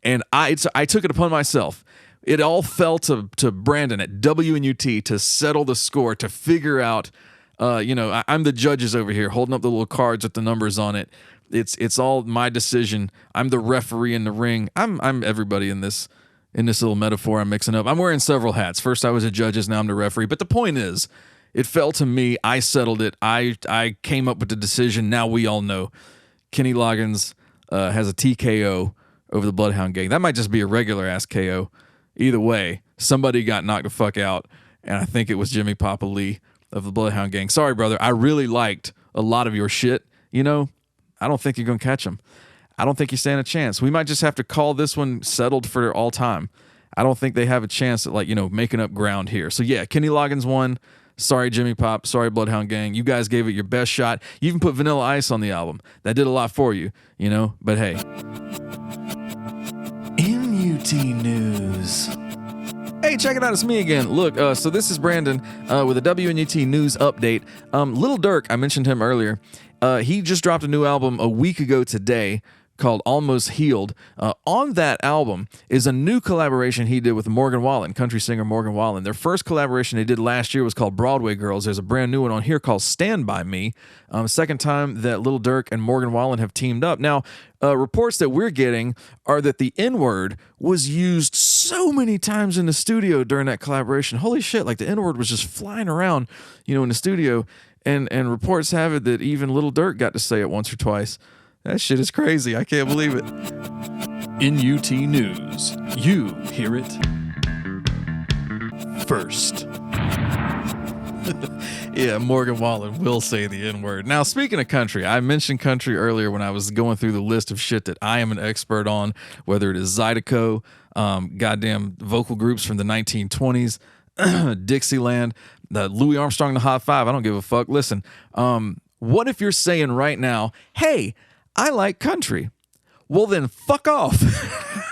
and I took it upon myself. It all fell to Brandon at WNUT to settle the score, to figure out, I'm the judges over here holding up the little cards with the numbers on it. It's all my decision. I'm the referee in the ring. I'm everybody in this little metaphor I'm mixing up. I'm wearing several hats. First I was a judge, now I'm the referee. But the point is, it fell to me. I settled it. I came up with the decision. Now we all know Kenny Loggins has a TKO over the Bloodhound Gang. That might just be a regular ass KO. Either way, somebody got knocked the fuck out, and I think it was Jimmy Papa Lee of the Bloodhound Gang. Sorry, brother. I really liked a lot of your shit. I don't think you're going to catch him. I don't think you stand a chance. We might just have to call this one settled for all time. I don't think they have a chance at, making up ground here. So, yeah, Kenny Loggins won. Sorry, Jimmy Pop. Sorry, Bloodhound Gang. You guys gave it your best shot. You even put Vanilla Ice on the album. That did a lot for you, But hey. NUT News. Hey, check it out. It's me again. Look, so this is Brandon with a WNUT News update. Little Durk, I mentioned him earlier. He just dropped a new album a week ago today called Almost Healed. On that album is a new collaboration he did with Morgan Wallen, country singer Morgan Wallen. Their first collaboration they did last year was called Broadway Girls. There's a brand new one on here called Stand By Me. Second time that Little Durk and Morgan Wallen have teamed up. Now, reports that we're getting are that the N-word was used so many times in the studio during that collaboration. Holy shit, the N-word was just flying around, in the studio. And reports have it that even Little Durk got to say it once or twice. That shit is crazy. I can't believe it. NUT News. You hear it first. Yeah, Morgan Wallen will say the N-word. Now, speaking of country, I mentioned country earlier when I was going through the list of shit that I am an expert on, whether it is Zydeco, goddamn vocal groups from the 1920s, Dixieland, the Louis Armstrong and the Hot Five. I don't give a fuck. Listen, what if you're saying right now, hey, I like country? Well, then fuck off.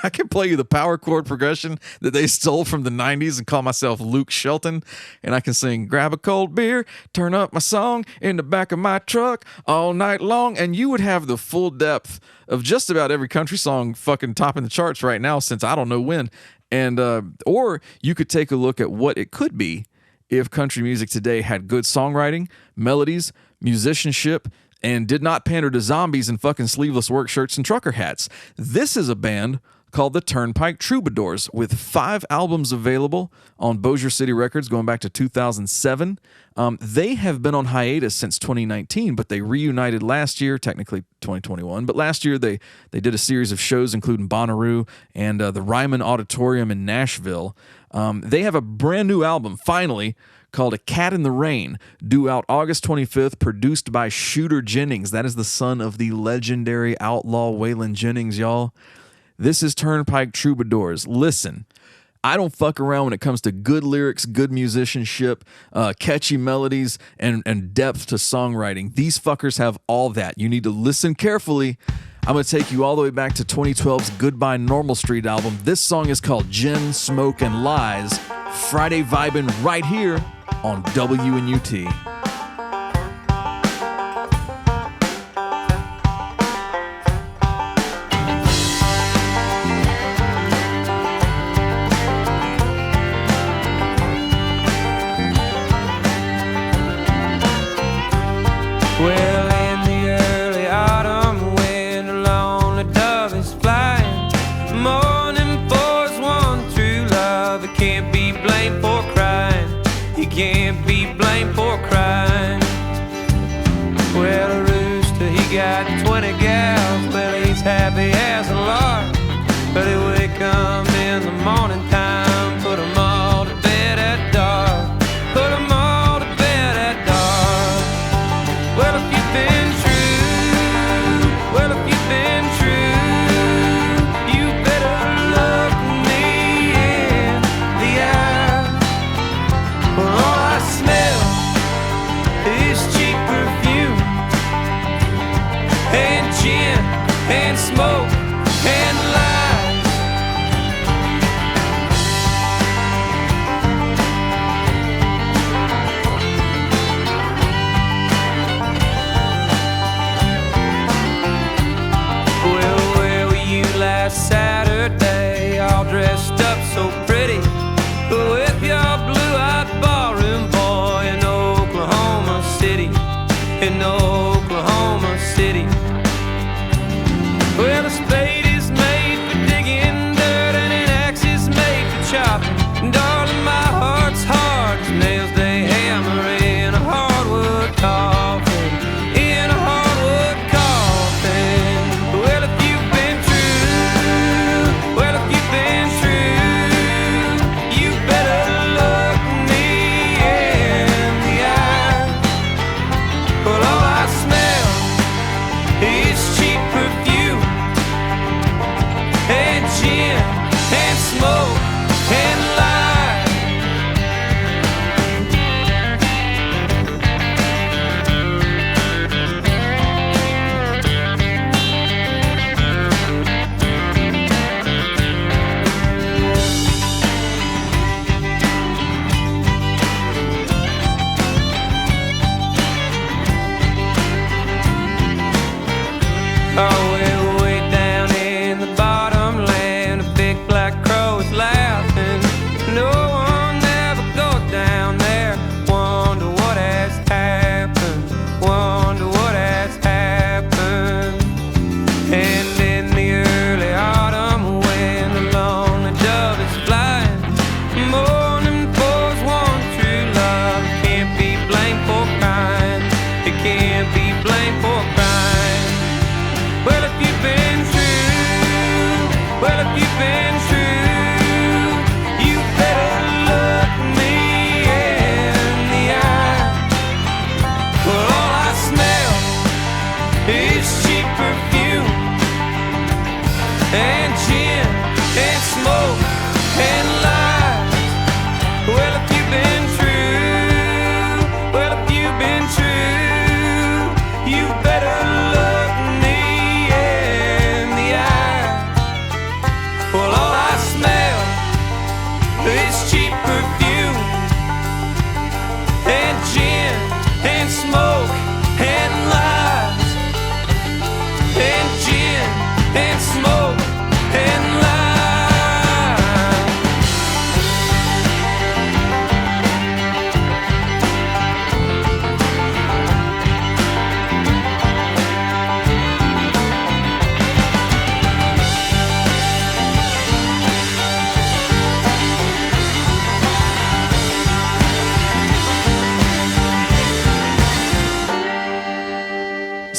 I can play you the power chord progression that they stole from the 90s and call myself Luke Shelton. And I can sing, grab a cold beer, turn up my song in the back of my truck all night long. And you would have the full depth of just about every country song fucking topping the charts right now since I don't know when. And or you could take a look at what it could be if country music today had good songwriting, melodies, musicianship, and did not pander to zombies in fucking sleeveless work shirts and trucker hats. This is a band called the Turnpike Troubadours with 5 albums available on Bossier City Records going back to 2007. They have been on hiatus since 2019, but they reunited last year, technically 2021. But last year they did a series of shows including Bonnaroo and the Ryman Auditorium in Nashville. They have a brand new album, finally, called A Cat in the Rain, due out August 25th, produced by Shooter Jennings. That is the son of the legendary outlaw Waylon Jennings, y'all. This is Turnpike Troubadours. Listen, I don't fuck around when it comes to good lyrics, good musicianship, catchy melodies, and depth to songwriting. These fuckers have all that. You need to listen carefully. I'm going to take you all the way back to 2012's Goodbye Normal Street album. This song is called Gin, Smoke, and Lies. Friday vibing right here on WNUT. Well, in the early autumn when a lonely dove is flying, morning for his one true love, it can't be blamed for crying. He can't be blamed for crying. Well, a rooster, he got 20 gals. Well, he's happy as a lark, but he wake up in the morning time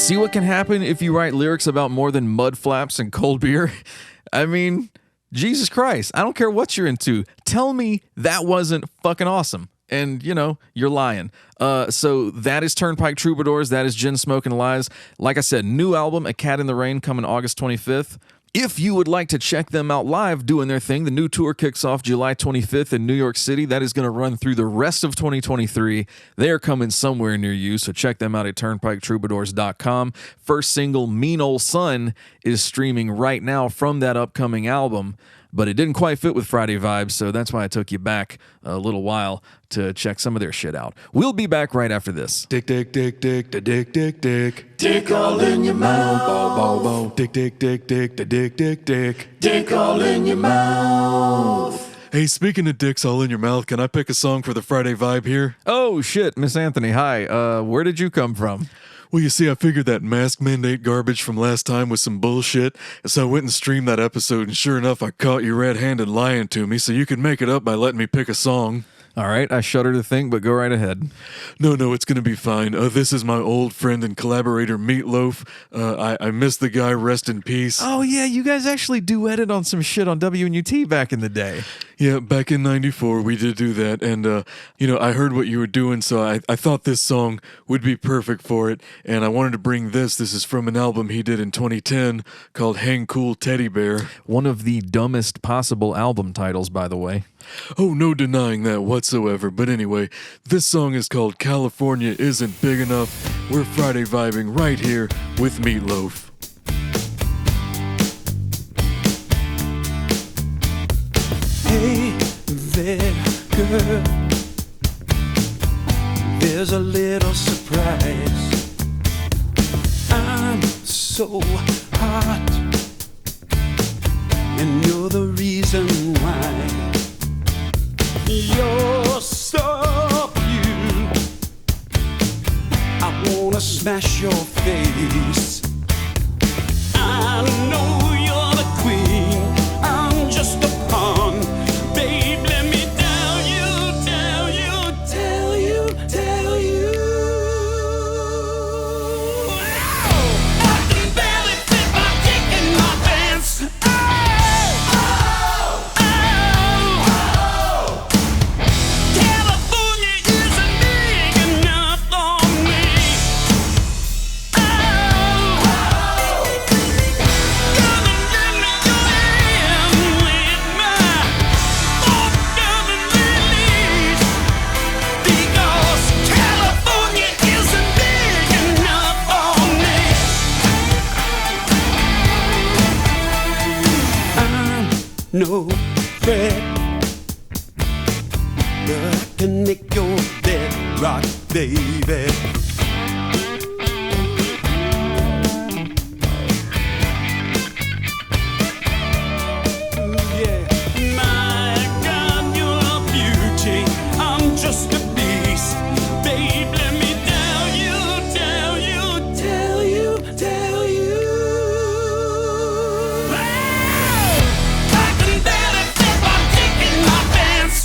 See what can happen if you write lyrics about more than mud flaps and cold beer? I mean, Jesus Christ, I don't care what you're into. Tell me that wasn't fucking awesome. And, you know, you're lying. So that is Turnpike Troubadours. That is Gin Smoke and Lies. Like I said, new album, A Cat in the Rain, coming August 25th. If you would like to check them out live doing their thing, the new tour kicks off July 25th in New York City. That is going to run through the rest of 2023. They are coming somewhere near you, so check them out at turnpiketroubadours.com. First single, Mean Ol' Son, is streaming right now from that upcoming album, but it didn't quite fit with Friday Vibes, so that's why I took you back a little while to check some of their shit out. We'll be back right after this. Dick, dick, dick, dick, da dick, dick, dick. Dick all in your mouth. Bow, bow, bow. Dick, dick, dick, dick, da dick, dick, dick. Dick all in your mouth. Hey, speaking of dicks all in your mouth, can I pick a song for the Friday Vibe here? Oh, shit, Miss Anthony, hi. Where did you come from? Well, you see, I figured that mask mandate garbage from last time was some bullshit, so I went and streamed that episode, and sure enough, I caught you red-handed lying to me, so you can make it up by letting me pick a song. All right, I shudder to think, but go right ahead. No, it's going to be fine. This is my old friend and collaborator, Meat Loaf. I miss the guy, rest in peace. Oh, yeah, you guys actually duetted on some shit on WNUT back in the day. Yeah, back in 94, we did do that, and, I heard what you were doing, so I thought this song would be perfect for it, and I wanted to bring this. This is from an album he did in 2010 called Hang Cool Teddy Bear. One of the dumbest possible album titles, by the way. Oh, no denying that whatsoever, but anyway, this song is called California Isn't Big Enough. We're Friday vibing right here with Meat Loaf. Hey there, girl, there's a little surprise. I'm so hot, and you're the reason why. You're so cute, I wanna smash your face. I know you're the queen, I'm just a pawn. Babe, let me tell you, tell you, tell you, tell you. I can barely fit my dick in my pants. California isn't big enough for me. Come and lend me your hand with my forthcoming release, because California isn't big enough for me. I'm no threat, but I can make your bed rock, baby. Yeah, my God, you're a beauty. I'm just a beast. Babe, let me tell you, tell you, tell you, tell you. I can barely fit my dick in my pants.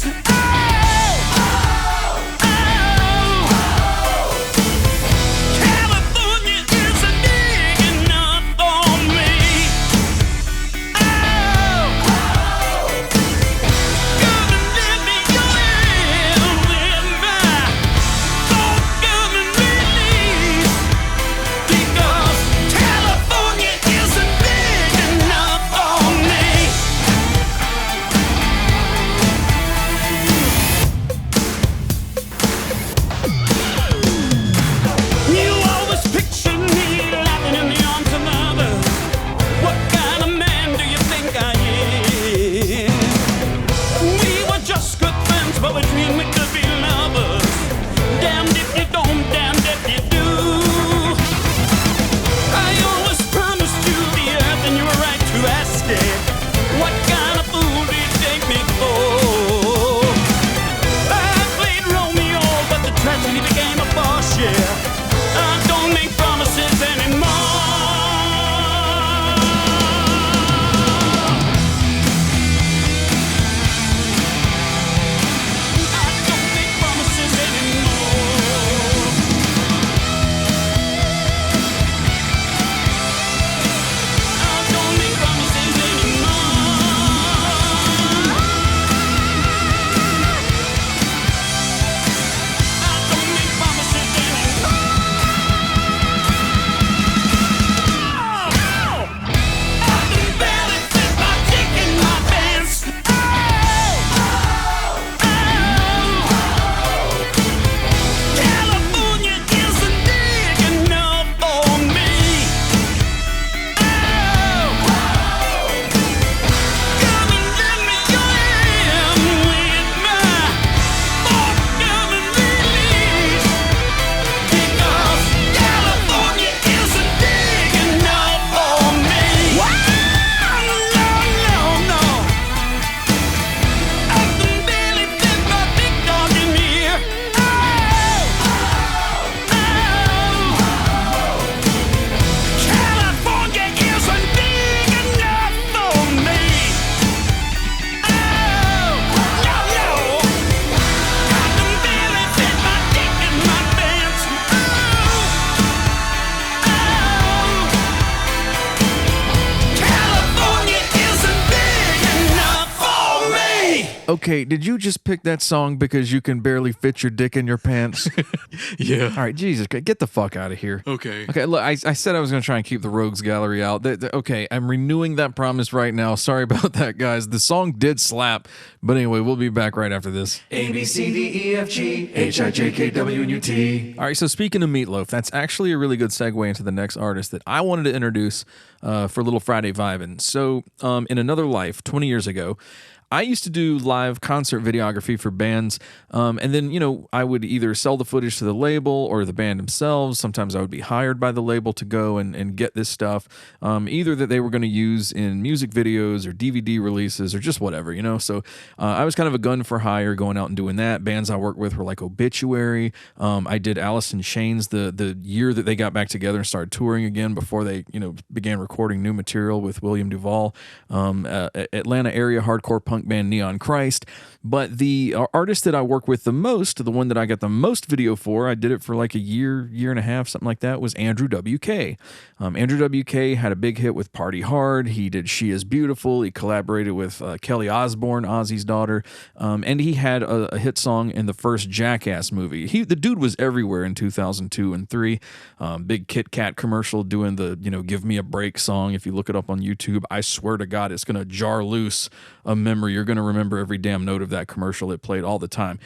Okay, did you just pick that song because you can barely fit your dick in your pants? Yeah. All right, Jesus, get the fuck out of here. Okay. Okay, look, I said I was going to try and keep the Rogues Gallery out. Okay, I'm renewing that promise right now. Sorry about that, guys. The song did slap. But anyway, we'll be back right after this. A, B, C, D, E, F, G, H, I, J, K, W, N, U, T. All right, so speaking of Meat Loaf, that's actually a really good segue into the next artist that I wanted to introduce for Little Friday Vibin'. So in another life, 20 years ago, I used to do live concert videography for bands, and then, I would either sell the footage to the label or the band themselves. Sometimes I would be hired by the label to go and get this stuff, either that they were going to use in music videos or DVD releases or just whatever, So I was kind of a gun for hire going out and doing that. Bands I worked with were like Obituary. I did Alice in Chains the year that they got back together and started touring again before they, began recording new material with William Duvall. Atlanta area hardcore punk band Neon Christ. But the artist that I work with the most, the one that I got the most video for, I did it for like a year and a half, something like that, was Andrew W.K. Andrew W.K. had a big hit with Party Hard. He did She Is Beautiful. He collaborated with Kelly Osbourne, Ozzy's daughter. And he had a hit song in the first Jackass movie. The dude was everywhere in 2002 and 3. Big Kit Kat commercial doing the, Give Me a Break song. If you look it up on YouTube, I swear to God, it's going to jar loose a memory. You're going to remember every damn note of that commercial. It played all the time.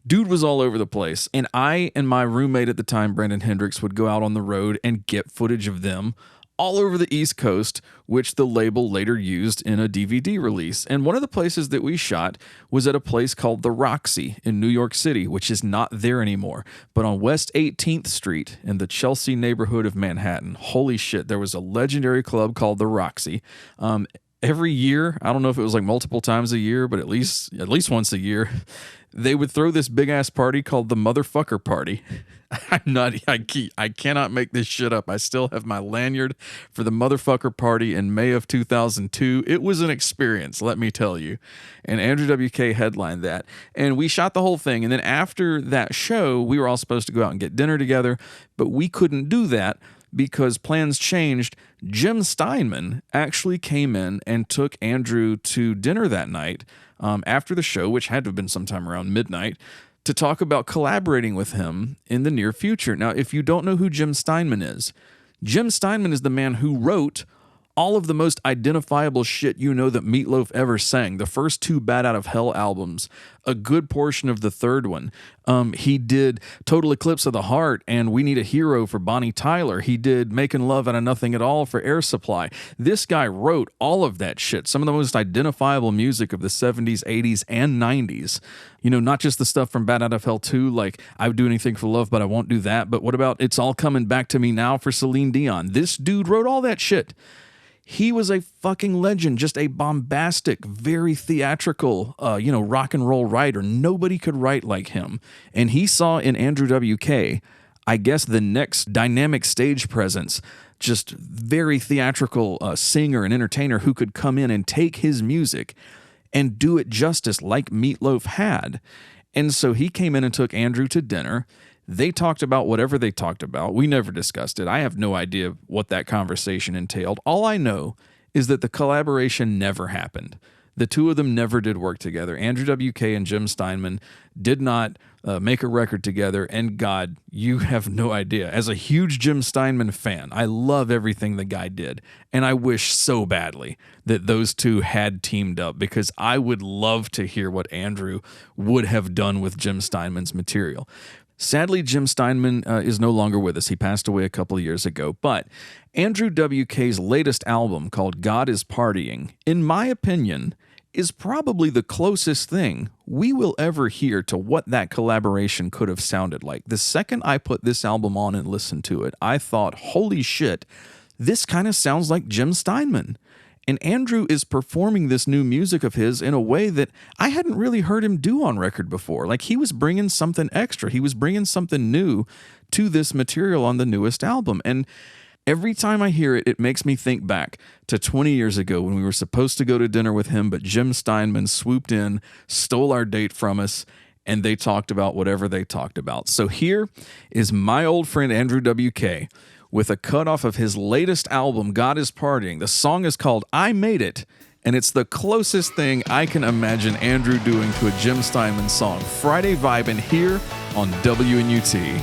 Dude was all over the place. And I and my roommate at the time, Brandon Hendricks, would go out on the road and get footage of them all over the East Coast, which the label later used in a DVD release. And one of the places that we shot was at a place called the Roxy in New York City, which is not there anymore, but on West 18th Street in the Chelsea neighborhood of Manhattan. Holy shit, there was a legendary club called the Roxy. Every year, I don't know if it was like multiple times a year, but at least once a year, they would throw this big ass party called the Motherfucker Party. I cannot make this shit up. I still have my lanyard for the Motherfucker Party in May of 2002. It was an experience, let me tell you. And Andrew W.K. headlined that. And we shot the whole thing. And then after that show, we were all supposed to go out and get dinner together, but we couldn't do that because plans changed. Jim Steinman actually came in and took Andrew to dinner that night after the show, which had to have been sometime around midnight, to talk about collaborating with him in the near future. Now, if you don't know who Jim Steinman is the man who wrote all of the most identifiable shit that Meat Loaf ever sang. The first 2 Bat Out of Hell albums, a good portion of the third one. He did Total Eclipse of the Heart and We Need a Hero for Bonnie Tyler. He did Making Love Out of Nothing at All for Air Supply. This guy wrote all of that shit. Some of the most identifiable music of the 70s, 80s, and 90s. Not just the stuff from Bat Out of Hell 2, like I would do anything for love, but I won't do that. But what about It's All Coming Back to Me Now for Celine Dion? This dude wrote all that shit. He was a fucking legend, just a bombastic, very theatrical, rock and roll writer. Nobody could write like him. And he saw in Andrew W.K., I guess, the next dynamic stage presence, just very theatrical singer and entertainer who could come in and take his music and do it justice like Meat Loaf had. And so he came in and took Andrew to dinner. They talked about whatever they talked about. We never discussed it. I have no idea what that conversation entailed. All I know is that the collaboration never happened. The two of them never did work together. Andrew W.K. and Jim Steinman did not make a record together. And God, you have no idea. As a huge Jim Steinman fan, I love everything the guy did. And I wish so badly that those two had teamed up, because I would love to hear what Andrew would have done with Jim Steinman's material. Sadly, Jim Steinman is no longer with us. He passed away a couple of years ago. But Andrew W.K.'s latest album, called God is Partying, in my opinion, is probably the closest thing we will ever hear to what that collaboration could have sounded like. The second I put this album on and listened to it, I thought, holy shit, this kind of sounds like Jim Steinman. And Andrew is performing this new music of his in a way that I hadn't really heard him do on record before. Like, he was bringing something extra. He was bringing something new to this material on the newest album. And every time I hear it, it makes me think back to 20 years ago when we were supposed to go to dinner with him, but Jim Steinman swooped in, stole our date from us, and they talked about whatever they talked about. So here is my old friend Andrew W.K. with a cut off of his latest album, God is Partying. The song is called I Made It, and it's the closest thing I can imagine Andrew doing to a Jim Steinman song. Friday Vibin' here on WNUT.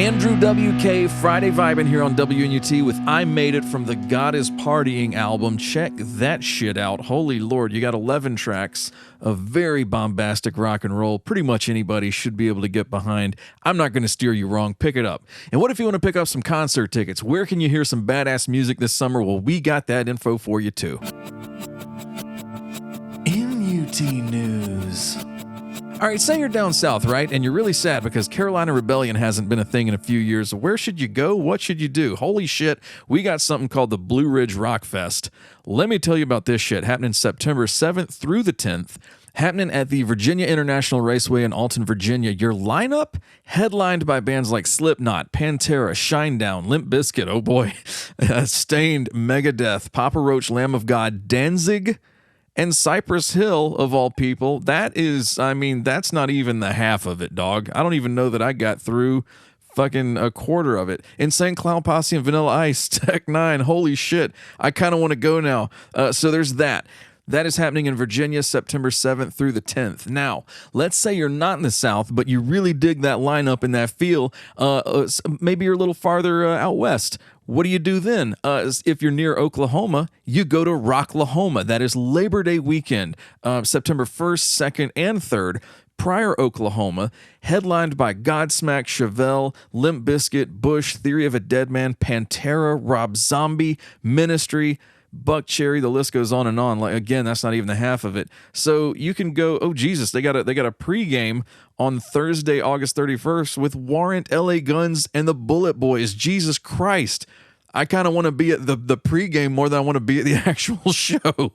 Andrew WK, Friday Vibin' here on WNUT with I Made It from the God Is Partying album. Check that shit out. Holy Lord, you got 11 tracks of very bombastic rock and roll. Pretty much anybody should be able to get behind. I'm not going to steer you wrong. Pick it up. And what if you want to pick up some concert tickets? Where can you hear some badass music this summer? Well, we got that info for you too. MUT News. All right, say you're down south, right? And you're really sad because Carolina Rebellion hasn't been a thing in a few years. Where should you go? What should you do? Holy shit, we got something called the Blue Ridge Rock Fest. Let me tell you about this shit. Happening September 7th through the 10th. Happening at the Virginia International Raceway in Alton, Virginia. Your lineup, headlined by bands like Slipknot, Pantera, Shinedown, Limp Bizkit, oh boy, Stained, Megadeth, Papa Roach, Lamb of God, Danzig, and Cypress Hill, of all people. That is, I mean, that's not even the half of it, dog. I don't even know that I got through fucking a quarter of it. Insane Clown Posse and Vanilla Ice, Tech 9. Holy shit. I kind of want to go now. So there's that. That is happening in Virginia, September 7th through the 10th. Now, let's say you're not in the South, but you really dig that lineup and that feel. Maybe you're a little farther out west. What do you do then? If you're near Oklahoma, you go to Rocklahoma. That is Labor Day weekend, September 1st, 2nd, and 3rd. Pryor, Oklahoma, headlined by Godsmack, Chevelle, Limp Bizkit, Bush, Theory of a Dead Man, Pantera, Rob Zombie, Ministry, Buck Cherry, the list goes on and on. Like, again, that's not even the half of it. So you can go, oh Jesus, they got a pregame on Thursday, August 31st with Warrant, LA Guns, and the Bullet Boys. Jesus Christ. I kind of want to be at the pregame more than I want to be at the actual show.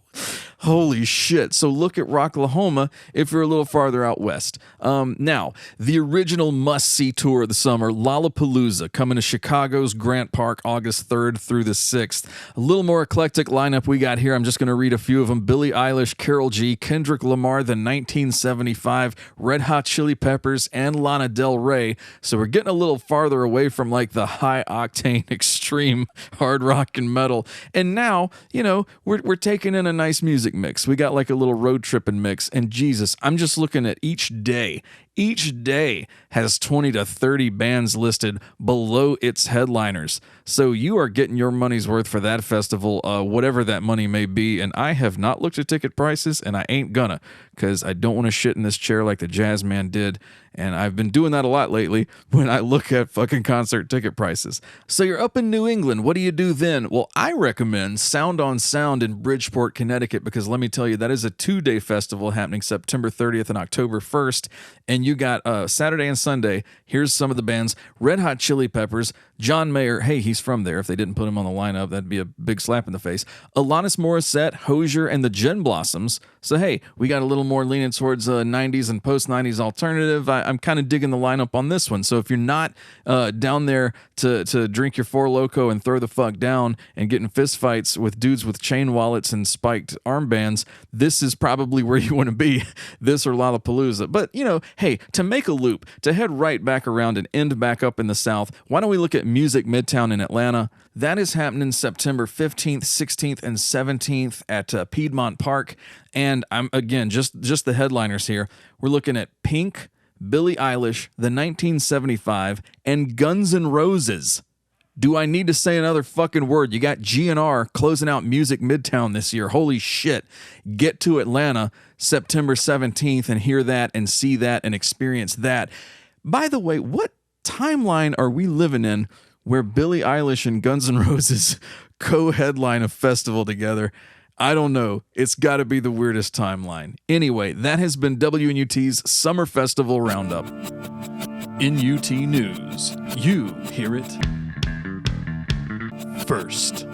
Holy shit. So look at Rocklahoma if you're a little farther out west. Now, the original must-see tour of the summer, Lollapalooza, coming to Chicago's Grant Park August 3rd through the 6th. A little more eclectic lineup we got here. I'm just going to read a few of them. Billie Eilish, Karol G, Kendrick Lamar, The 1975, Red Hot Chili Peppers, and Lana Del Rey. So we're getting a little farther away from like the high-octane extreme hard rock and metal. And now, you know, we're taking in a nice music mix. We got like a little road tripping mix. And Jesus, I'm just looking at each day. Each day has 20 to 30 bands listed below its headliners. So you are getting your money's worth for that festival, whatever that money may be. And I have not looked at ticket prices, and I ain't gonna, because I don't want to shit in this chair like the Jazzman did. And I've been doing that a lot lately when I look at fucking concert ticket prices. So you're up in New England. What do you do then? Well, I recommend Sound on Sound in Bridgeport, Connecticut, because let me tell you, that is a 2-day festival happening September 30th and October 1st. And you got Saturday and Sunday. Here's some of the bands. Red Hot Chili Peppers, John Mayer. Hey, he's from there. If they didn't put him on the lineup, that'd be a big slap in the face. Alanis Morissette, Hozier, and the Gin Blossoms. So, hey, we got a little more leaning towards 90s and post-90s alternative. I'm kind of digging the lineup on this one. So if you're not down there to drink your Four Loko and throw the fuck down and get in fist fights with dudes with chain wallets and spiked armbands, this is probably where you want to be, this or Lollapalooza. But, you know, hey, to make a loop, to head right back around and end back up in the South, why don't we look at Music Midtown in Atlanta? That is happening September 15th, 16th, and 17th at Piedmont Park. And I'm, again, just the headliners here. We're looking at Pink, Billie Eilish, The 1975, and Guns N' Roses. Do I need to say another fucking word? You got GNR closing out Music Midtown this year. Holy shit. Get to Atlanta September 17th and hear that and see that and experience that. By the way, what timeline are we living in where Billie Eilish and Guns N' Roses co-headline a festival together? I don't know. It's got to be the weirdest timeline. Anyway, that has been WNUT's Summer Festival Roundup. In UT News, you hear it first.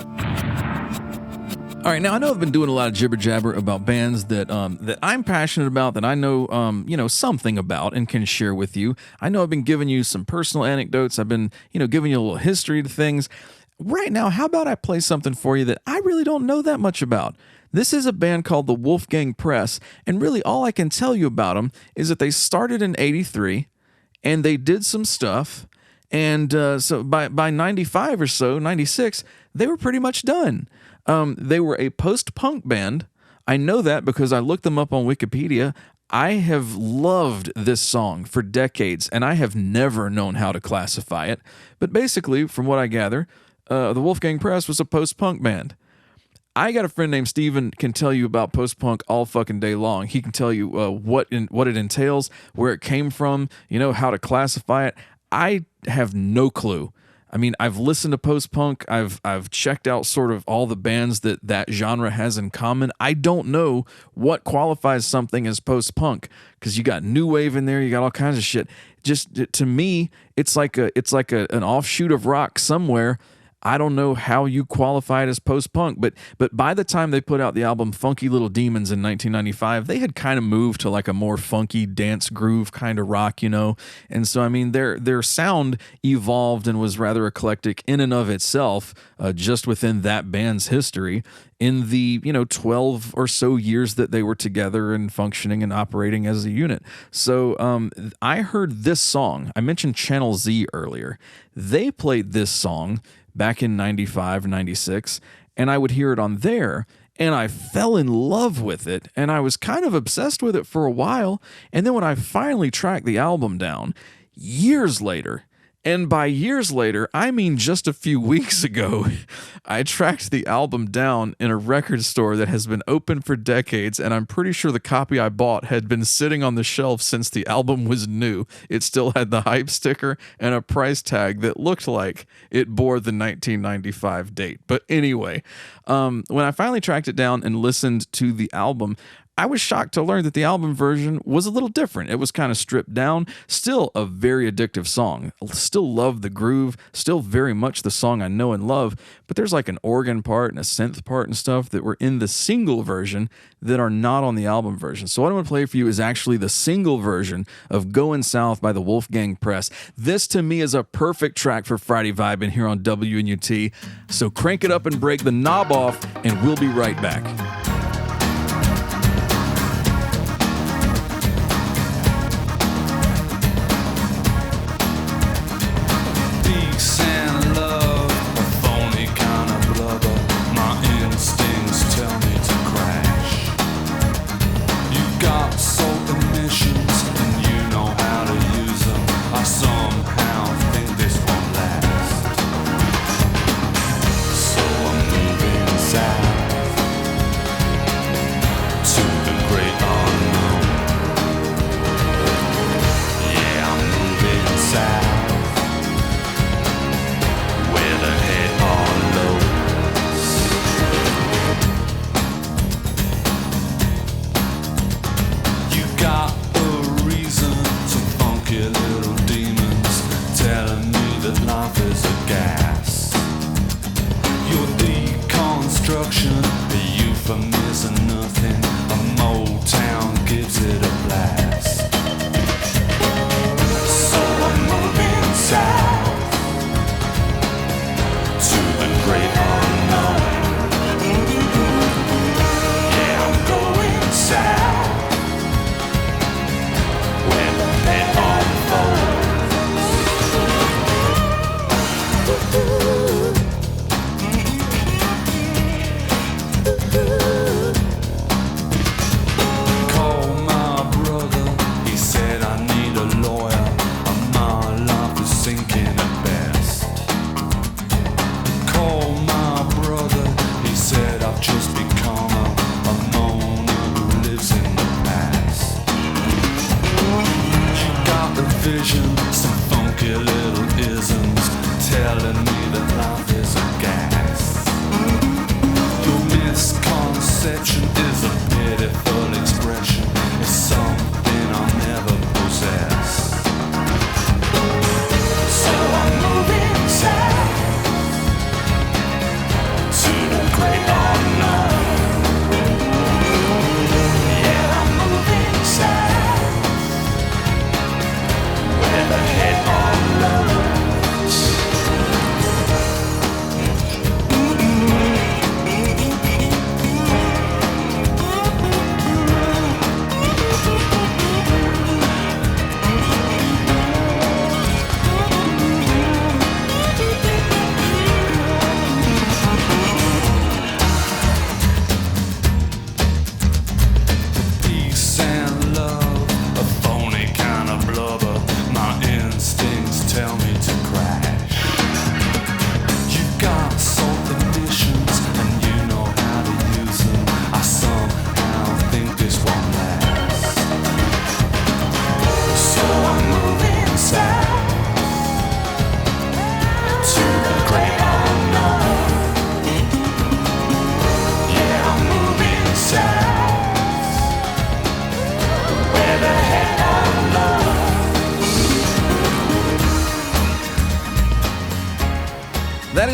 All right, now I know I've been doing a lot of jibber jabber about bands that I'm passionate about, that I know something about and can share with you. I know I've been giving you some personal anecdotes. I've been giving you a little history to things. Right now, how about I play something for you that I really don't know that much about? This is a band called the Wolfgang Press, and really all I can tell you about them is that they started in '83, and they did some stuff, and so by 95 or so, 96, they were pretty much done. They were a post-punk band. I know that because I looked them up on Wikipedia. I have loved this song for decades, and I have never known how to classify it. But basically, from what I gather, the Wolfgang Press was a post-punk band. I got a friend named Steven can tell you about post-punk all fucking day long. He can tell you what it entails, where it came from, how to classify it. I have no clue. I mean, I've listened to post-punk. I've checked out sort of all the bands that genre has in common. I don't know what qualifies something as post-punk, because you got new wave in there, you got all kinds of shit. Just to me, it's like an offshoot of rock somewhere. I don't know how you qualify it as post-punk, but by the time they put out the album Funky Little Demons in 1995, they had kind of moved to like a more funky dance groove kind of rock, you know? And so, I mean, their sound evolved and was rather eclectic in and of itself, just within that band's history in the, 12 or so years that they were together and functioning and operating as a unit. So I heard this song. I mentioned Channel Z earlier. They played this song back in 95, 96, and I would hear it on there, and I fell in love with it, and I was kind of obsessed with it for a while, and then when I finally tracked the album down, years later, and by years later, I mean just a few weeks ago, I tracked the album down in a record store that has been open for decades, and I'm pretty sure the copy I bought had been sitting on the shelf since the album was new. It still had the hype sticker and a price tag that looked like it bore the 1995 date. But anyway, when I finally tracked it down and listened to the album, I was shocked to learn that the album version was a little different. It was kind of stripped down, still a very addictive song. Still love the groove, still very much the song I know and love, but there's like an organ part and a synth part and stuff that were in the single version that are not on the album version. So what I'm going to play for you is actually the single version of Goin' South by the Wolfgang Press. This to me is a perfect track for Friday Vibin' here on WNUT. So crank it up and break the knob off, and we'll be right back.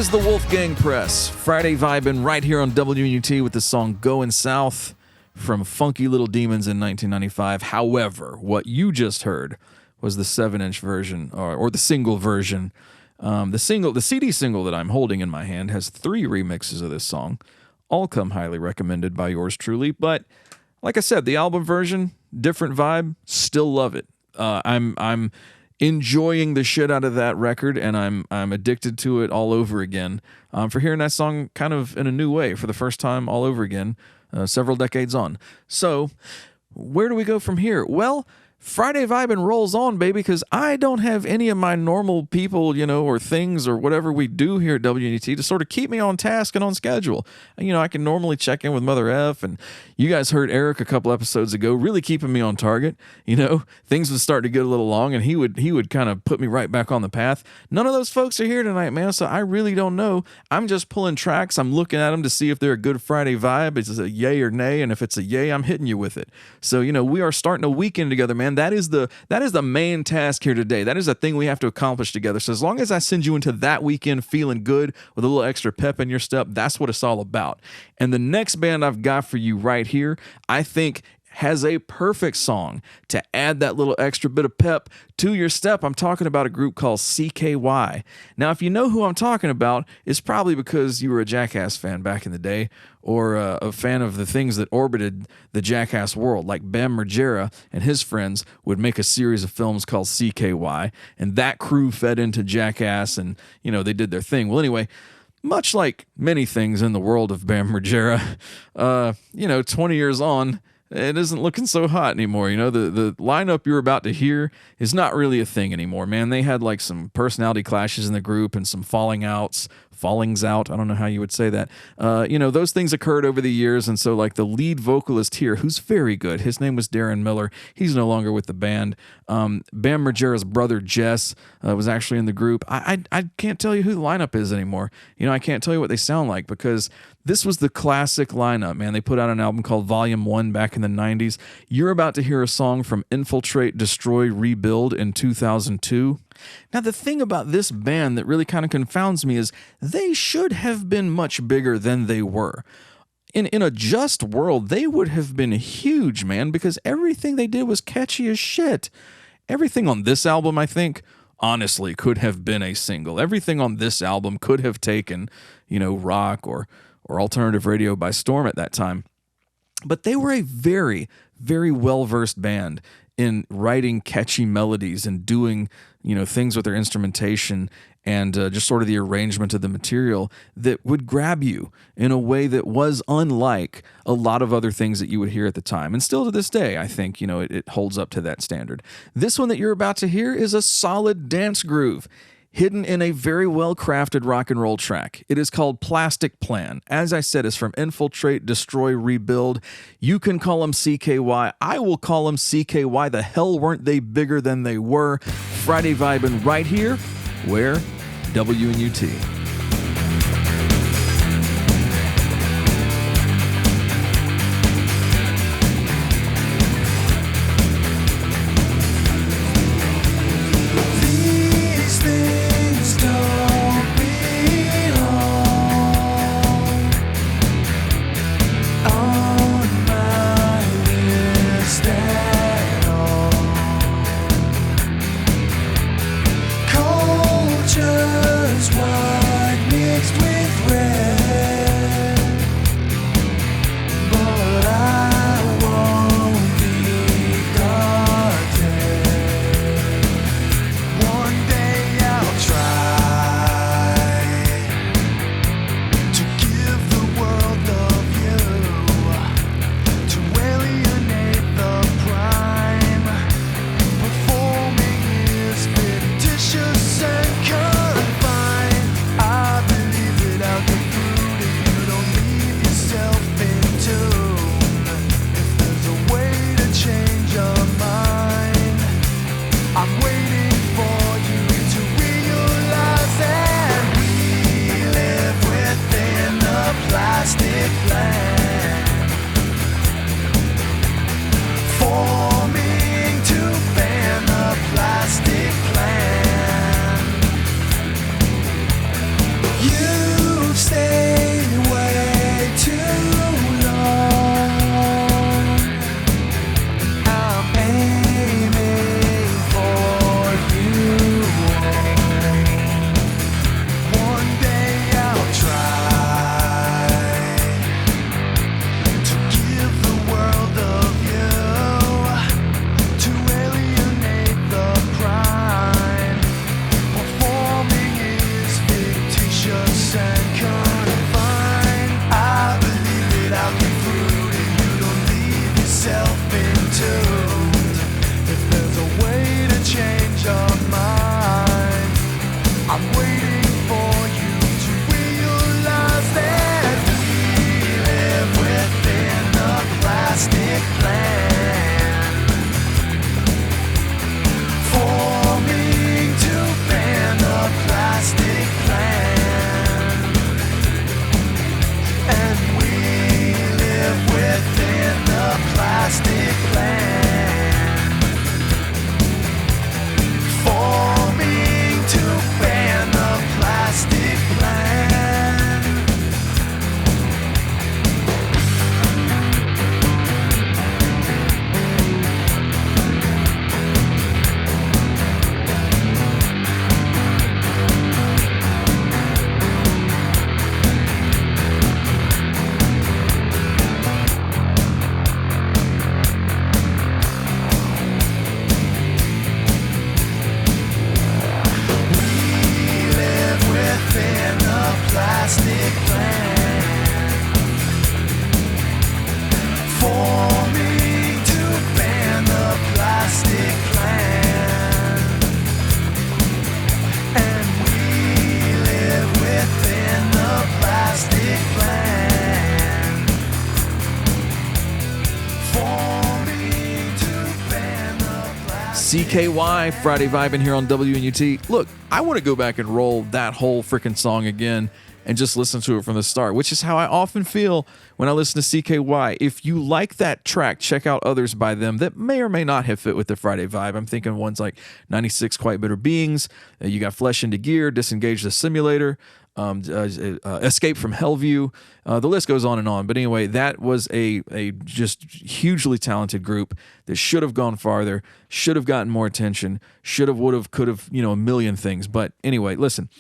is the Wolfgang Press. Friday vibing right here on WNUT with the song Going South from Funky Little Demons in 1995. However, what you just heard was the 7-inch version, or the single version. The CD single that I'm holding in my hand has 3 remixes of this song. All come highly recommended by yours truly. But like I said, the album version, different vibe, still love it. I'm enjoying the shit out of that record, and I'm addicted to it all over again for hearing that song kind of in a new way for the first time all over again, several decades on. So where do we go from here? Well, Friday Vibin' rolls on, baby, because I don't have any of my normal people, or things or whatever we do here at WNUT to sort of keep me on task and on schedule. I can normally check in with Mother F, and you guys heard Eric a couple episodes ago really keeping me on target. Things would start to get a little long, and he would kind of put me right back on the path. None of those folks are here tonight, man, so I really don't know. I'm just pulling tracks. I'm looking at them to see if they're a good Friday vibe. It's a yay or nay, and if it's a yay, I'm hitting you with it. So, we are starting a weekend together, man. That is the main task here today. That is a thing we have to accomplish together. So as long as I send you into that weekend feeling good with a little extra pep in your step, that's what it's all about. And the next band I've got for you right here, I think has a perfect song to add that little extra bit of pep to your step. I'm talking about a group called CKY. Now, if you know who I'm talking about, it's probably because you were a Jackass fan back in the day, or a fan of the things that orbited the Jackass world, like Bam Margera and his friends would make a series of films called CKY, and that crew fed into Jackass, and, they did their thing. Well, anyway, much like many things in the world of Bam Margera, 20 years on, it isn't looking so hot anymore. The lineup you're about to hear is not really a thing anymore, man. They had like some personality clashes in the group and some fallings out. I don't know how you would say that. Those things occurred over the years. And so like the lead vocalist here, who's very good, his name was Darren Miller. He's no longer with the band. Bam Margera's brother, Jess, was actually in the group. I can't tell you who the lineup is anymore. I can't tell you what they sound like because this was the classic lineup, man. They put out an album called Volume 1 back in the 90s. You're about to hear a song from Infiltrate, Destroy, Rebuild in 2002. Now, the thing about this band that really kind of confounds me is they should have been much bigger than they were. In a just world, they would have been huge, man, because everything they did was catchy as shit. Everything on this album, I think, honestly, could have been a single. Everything on this album could have taken, rock or alternative radio by storm at that time. But they were a very, very well-versed band in writing catchy melodies and doing, things with their instrumentation and just sort of the arrangement of the material that would grab you in a way that was unlike a lot of other things that you would hear at the time. And still to this day, I think, it holds up to that standard. This one that you're about to hear is a solid dance groove hidden in a very well-crafted rock and roll track. It is called Plastic Plan. As I said, it's from Infiltrate, Destroy, Rebuild. You can call them CKY. I will call them CKY. The hell weren't they bigger than they were? Friday vibing right here, where WNUT. Culture's wide. CKY, Friday Vibin' here on WNUT. Look, I want to go back and roll that whole freaking song again and just listen to it from the start, which is how I often feel when I listen to CKY. If you like that track, check out others by them that may or may not have fit with the Friday vibe. I'm thinking ones like 96 Quite Bitter Beings, you got Flesh into Gear, Disengage the Simulator, Escape from Hellview. The list goes on and on. But anyway, that was a just hugely talented group that should have gone farther, should have gotten more attention, should have, would have, could have, a million things. But anyway, listen,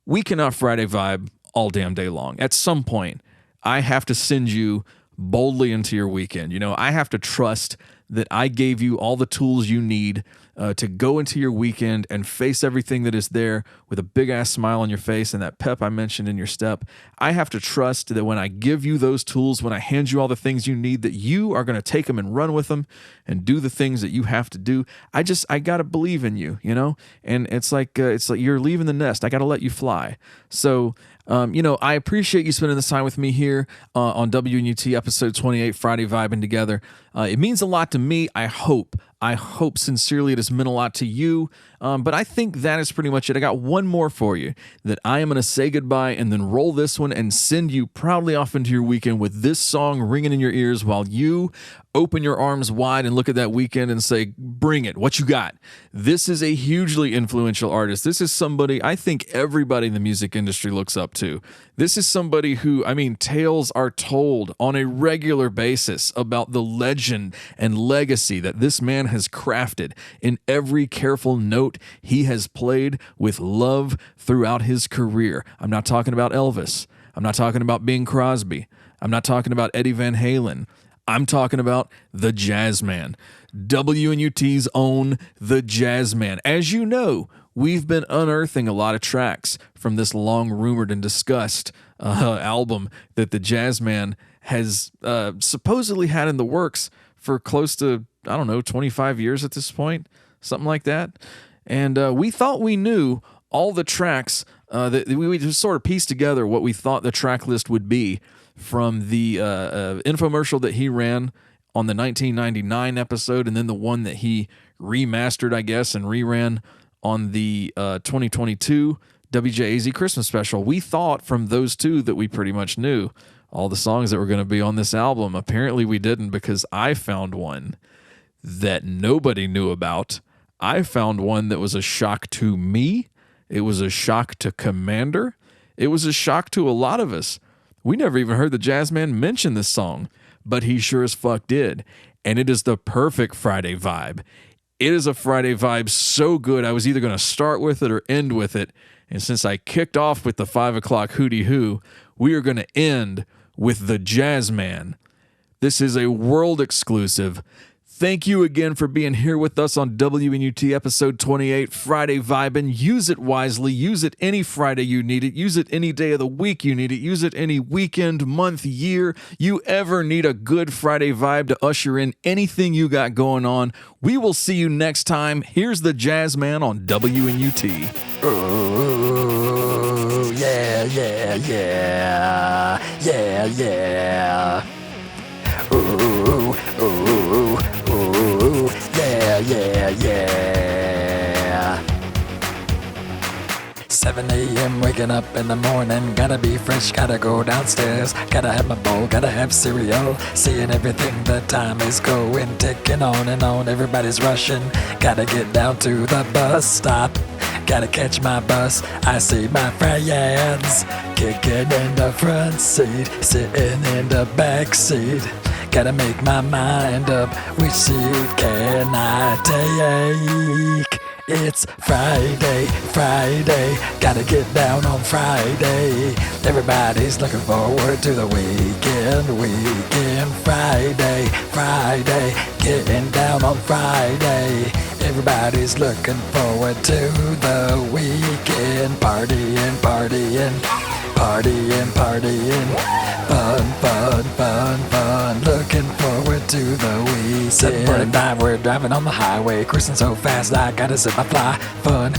we cannot Friday vibe all damn day long. At some point, I have to send you boldly into your weekend. I have to trust that I gave you all the tools you need to go into your weekend and face everything that is there with a big ass smile on your face and that pep I mentioned in your step. I have to trust that when I give you those tools, when I hand you all the things you need, that you are going to take them and run with them and do the things that you have to do. I got to believe in you, and it's like you're leaving the nest. I got to let you fly. So, I appreciate you spending this time with me here on WNUT episode 28, Friday Vibing Together. It means a lot to me. I hope sincerely it has meant a lot to you. But I think that is pretty much it. I got one more for you that I am going to say goodbye and then roll this one and send you proudly off into your weekend with this song ringing in your ears while you open your arms wide and look at that weekend and say, bring it. What you got? This is a hugely influential artist. This is somebody I think everybody in the music industry looks up to. This is somebody who, tales are told on a regular basis about the legend and legacy that this man has crafted in every careful note he has played with love throughout his career. I'm not talking about Elvis. I'm not talking about Bing Crosby. I'm not talking about Eddie Van Halen. I'm talking about the Jazzman, WNUT's own the Jazzman. As you know, we've been unearthing a lot of tracks from this long-rumored and discussed album that the Jazzman has supposedly had in the works for close to, 25 years at this point, something like that. And we thought we knew all the tracks that we just sort of pieced together what we thought the track list would be from the infomercial that he ran on the 1999 episode, and then the one that he remastered, I guess, and reran on the 2022 WCHZ Christmas special. We thought from those two that we pretty much knew all the songs that were going to be on this album. Apparently we didn't, because I found one that nobody knew about. I found one that was a shock to me. It was a shock to Commander. It was a shock to a lot of us. We never even heard the Jazzman mention this song, but he sure as fuck did. And it is the perfect Friday vibe. It is a Friday vibe so good, I was either going to start with it or end with it. And since I kicked off with the 5 o'clock Hootie-Hoo, we are going to end with the Jazzman. This is a world exclusive. Thank you again for being here with us on WNUT episode 28, Friday Vibin'. Use it wisely. Use it any Friday you need it. Use it any day of the week you need it. Use it any weekend, month, year you ever need a good Friday vibe to usher in anything you got going on. We will see you next time. Here's the Jazzman on WNUT. Ooh, yeah, yeah, yeah. Yeah, yeah. Ooh, ooh, ooh, yeah, yeah, yeah. 7 a.m. waking up in the morning, gotta be fresh, gotta go downstairs, gotta have my bowl, gotta have cereal, seeing everything, the time is going, ticking on and on, everybody's rushing, gotta get down to the bus stop, gotta catch my bus, I see my friends, kicking in the front seat, sitting in the back seat. Gotta make my mind up, which seat can I take? It's Friday, Friday, gotta get down on Friday. Everybody's looking forward to the weekend, Friday, Friday, getting down on Friday. Everybody's looking forward to the weekend, partying, partying, partying, partying, fun, fun, fun, fun. Looking forward to the 7:45, we're driving on the highway, cruising so fast I gotta sit my fly. Fun,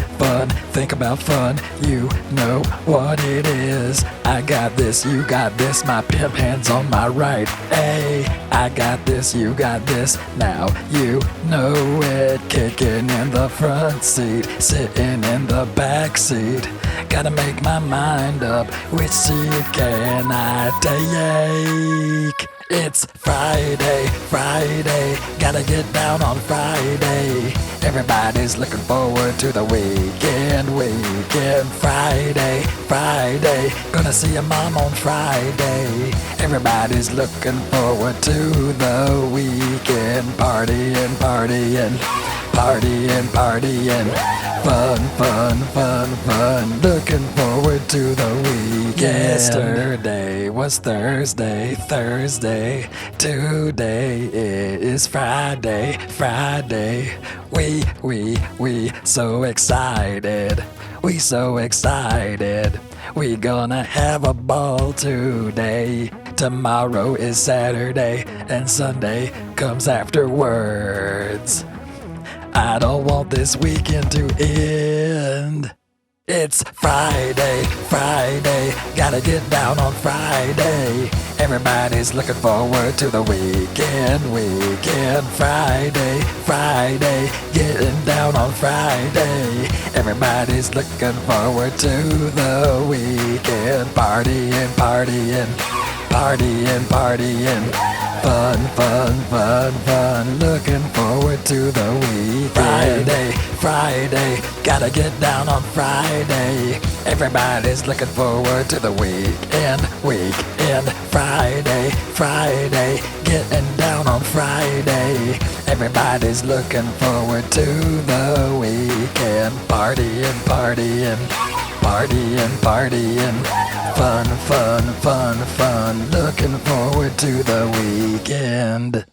think about fun, you know what it is. I got this, you got this, my pimp hands on my right. Hey, I got this, you got this, now you know it. Kicking in the front seat, sitting in the back seat. Gotta make my mind up, which seat can I take? It's Friday, gotta get down on Friday. Everybody's looking forward to the weekend. Friday, gonna see your mom on Friday. Everybody's looking forward to the weekend. Partying. Fun. Looking forward to the weekend. Yesterday was Thursday. Today is Friday. We so excited. We gonna have a ball today. Tomorrow is Saturday and Sunday comes afterwards. I don't want this weekend to end. It's Friday, gotta get down on Friday. Everybody's looking forward to the weekend. Friday, getting down on Friday. Everybody's looking forward to the weekend. Partying. Fun. Looking forward to the weekend. Friday, gotta get down on Friday. Everybody's looking forward to the weekend. Friday, getting down on Friday. Everybody's looking forward to the weekend. Partying. Fun. Looking forward to the weekend.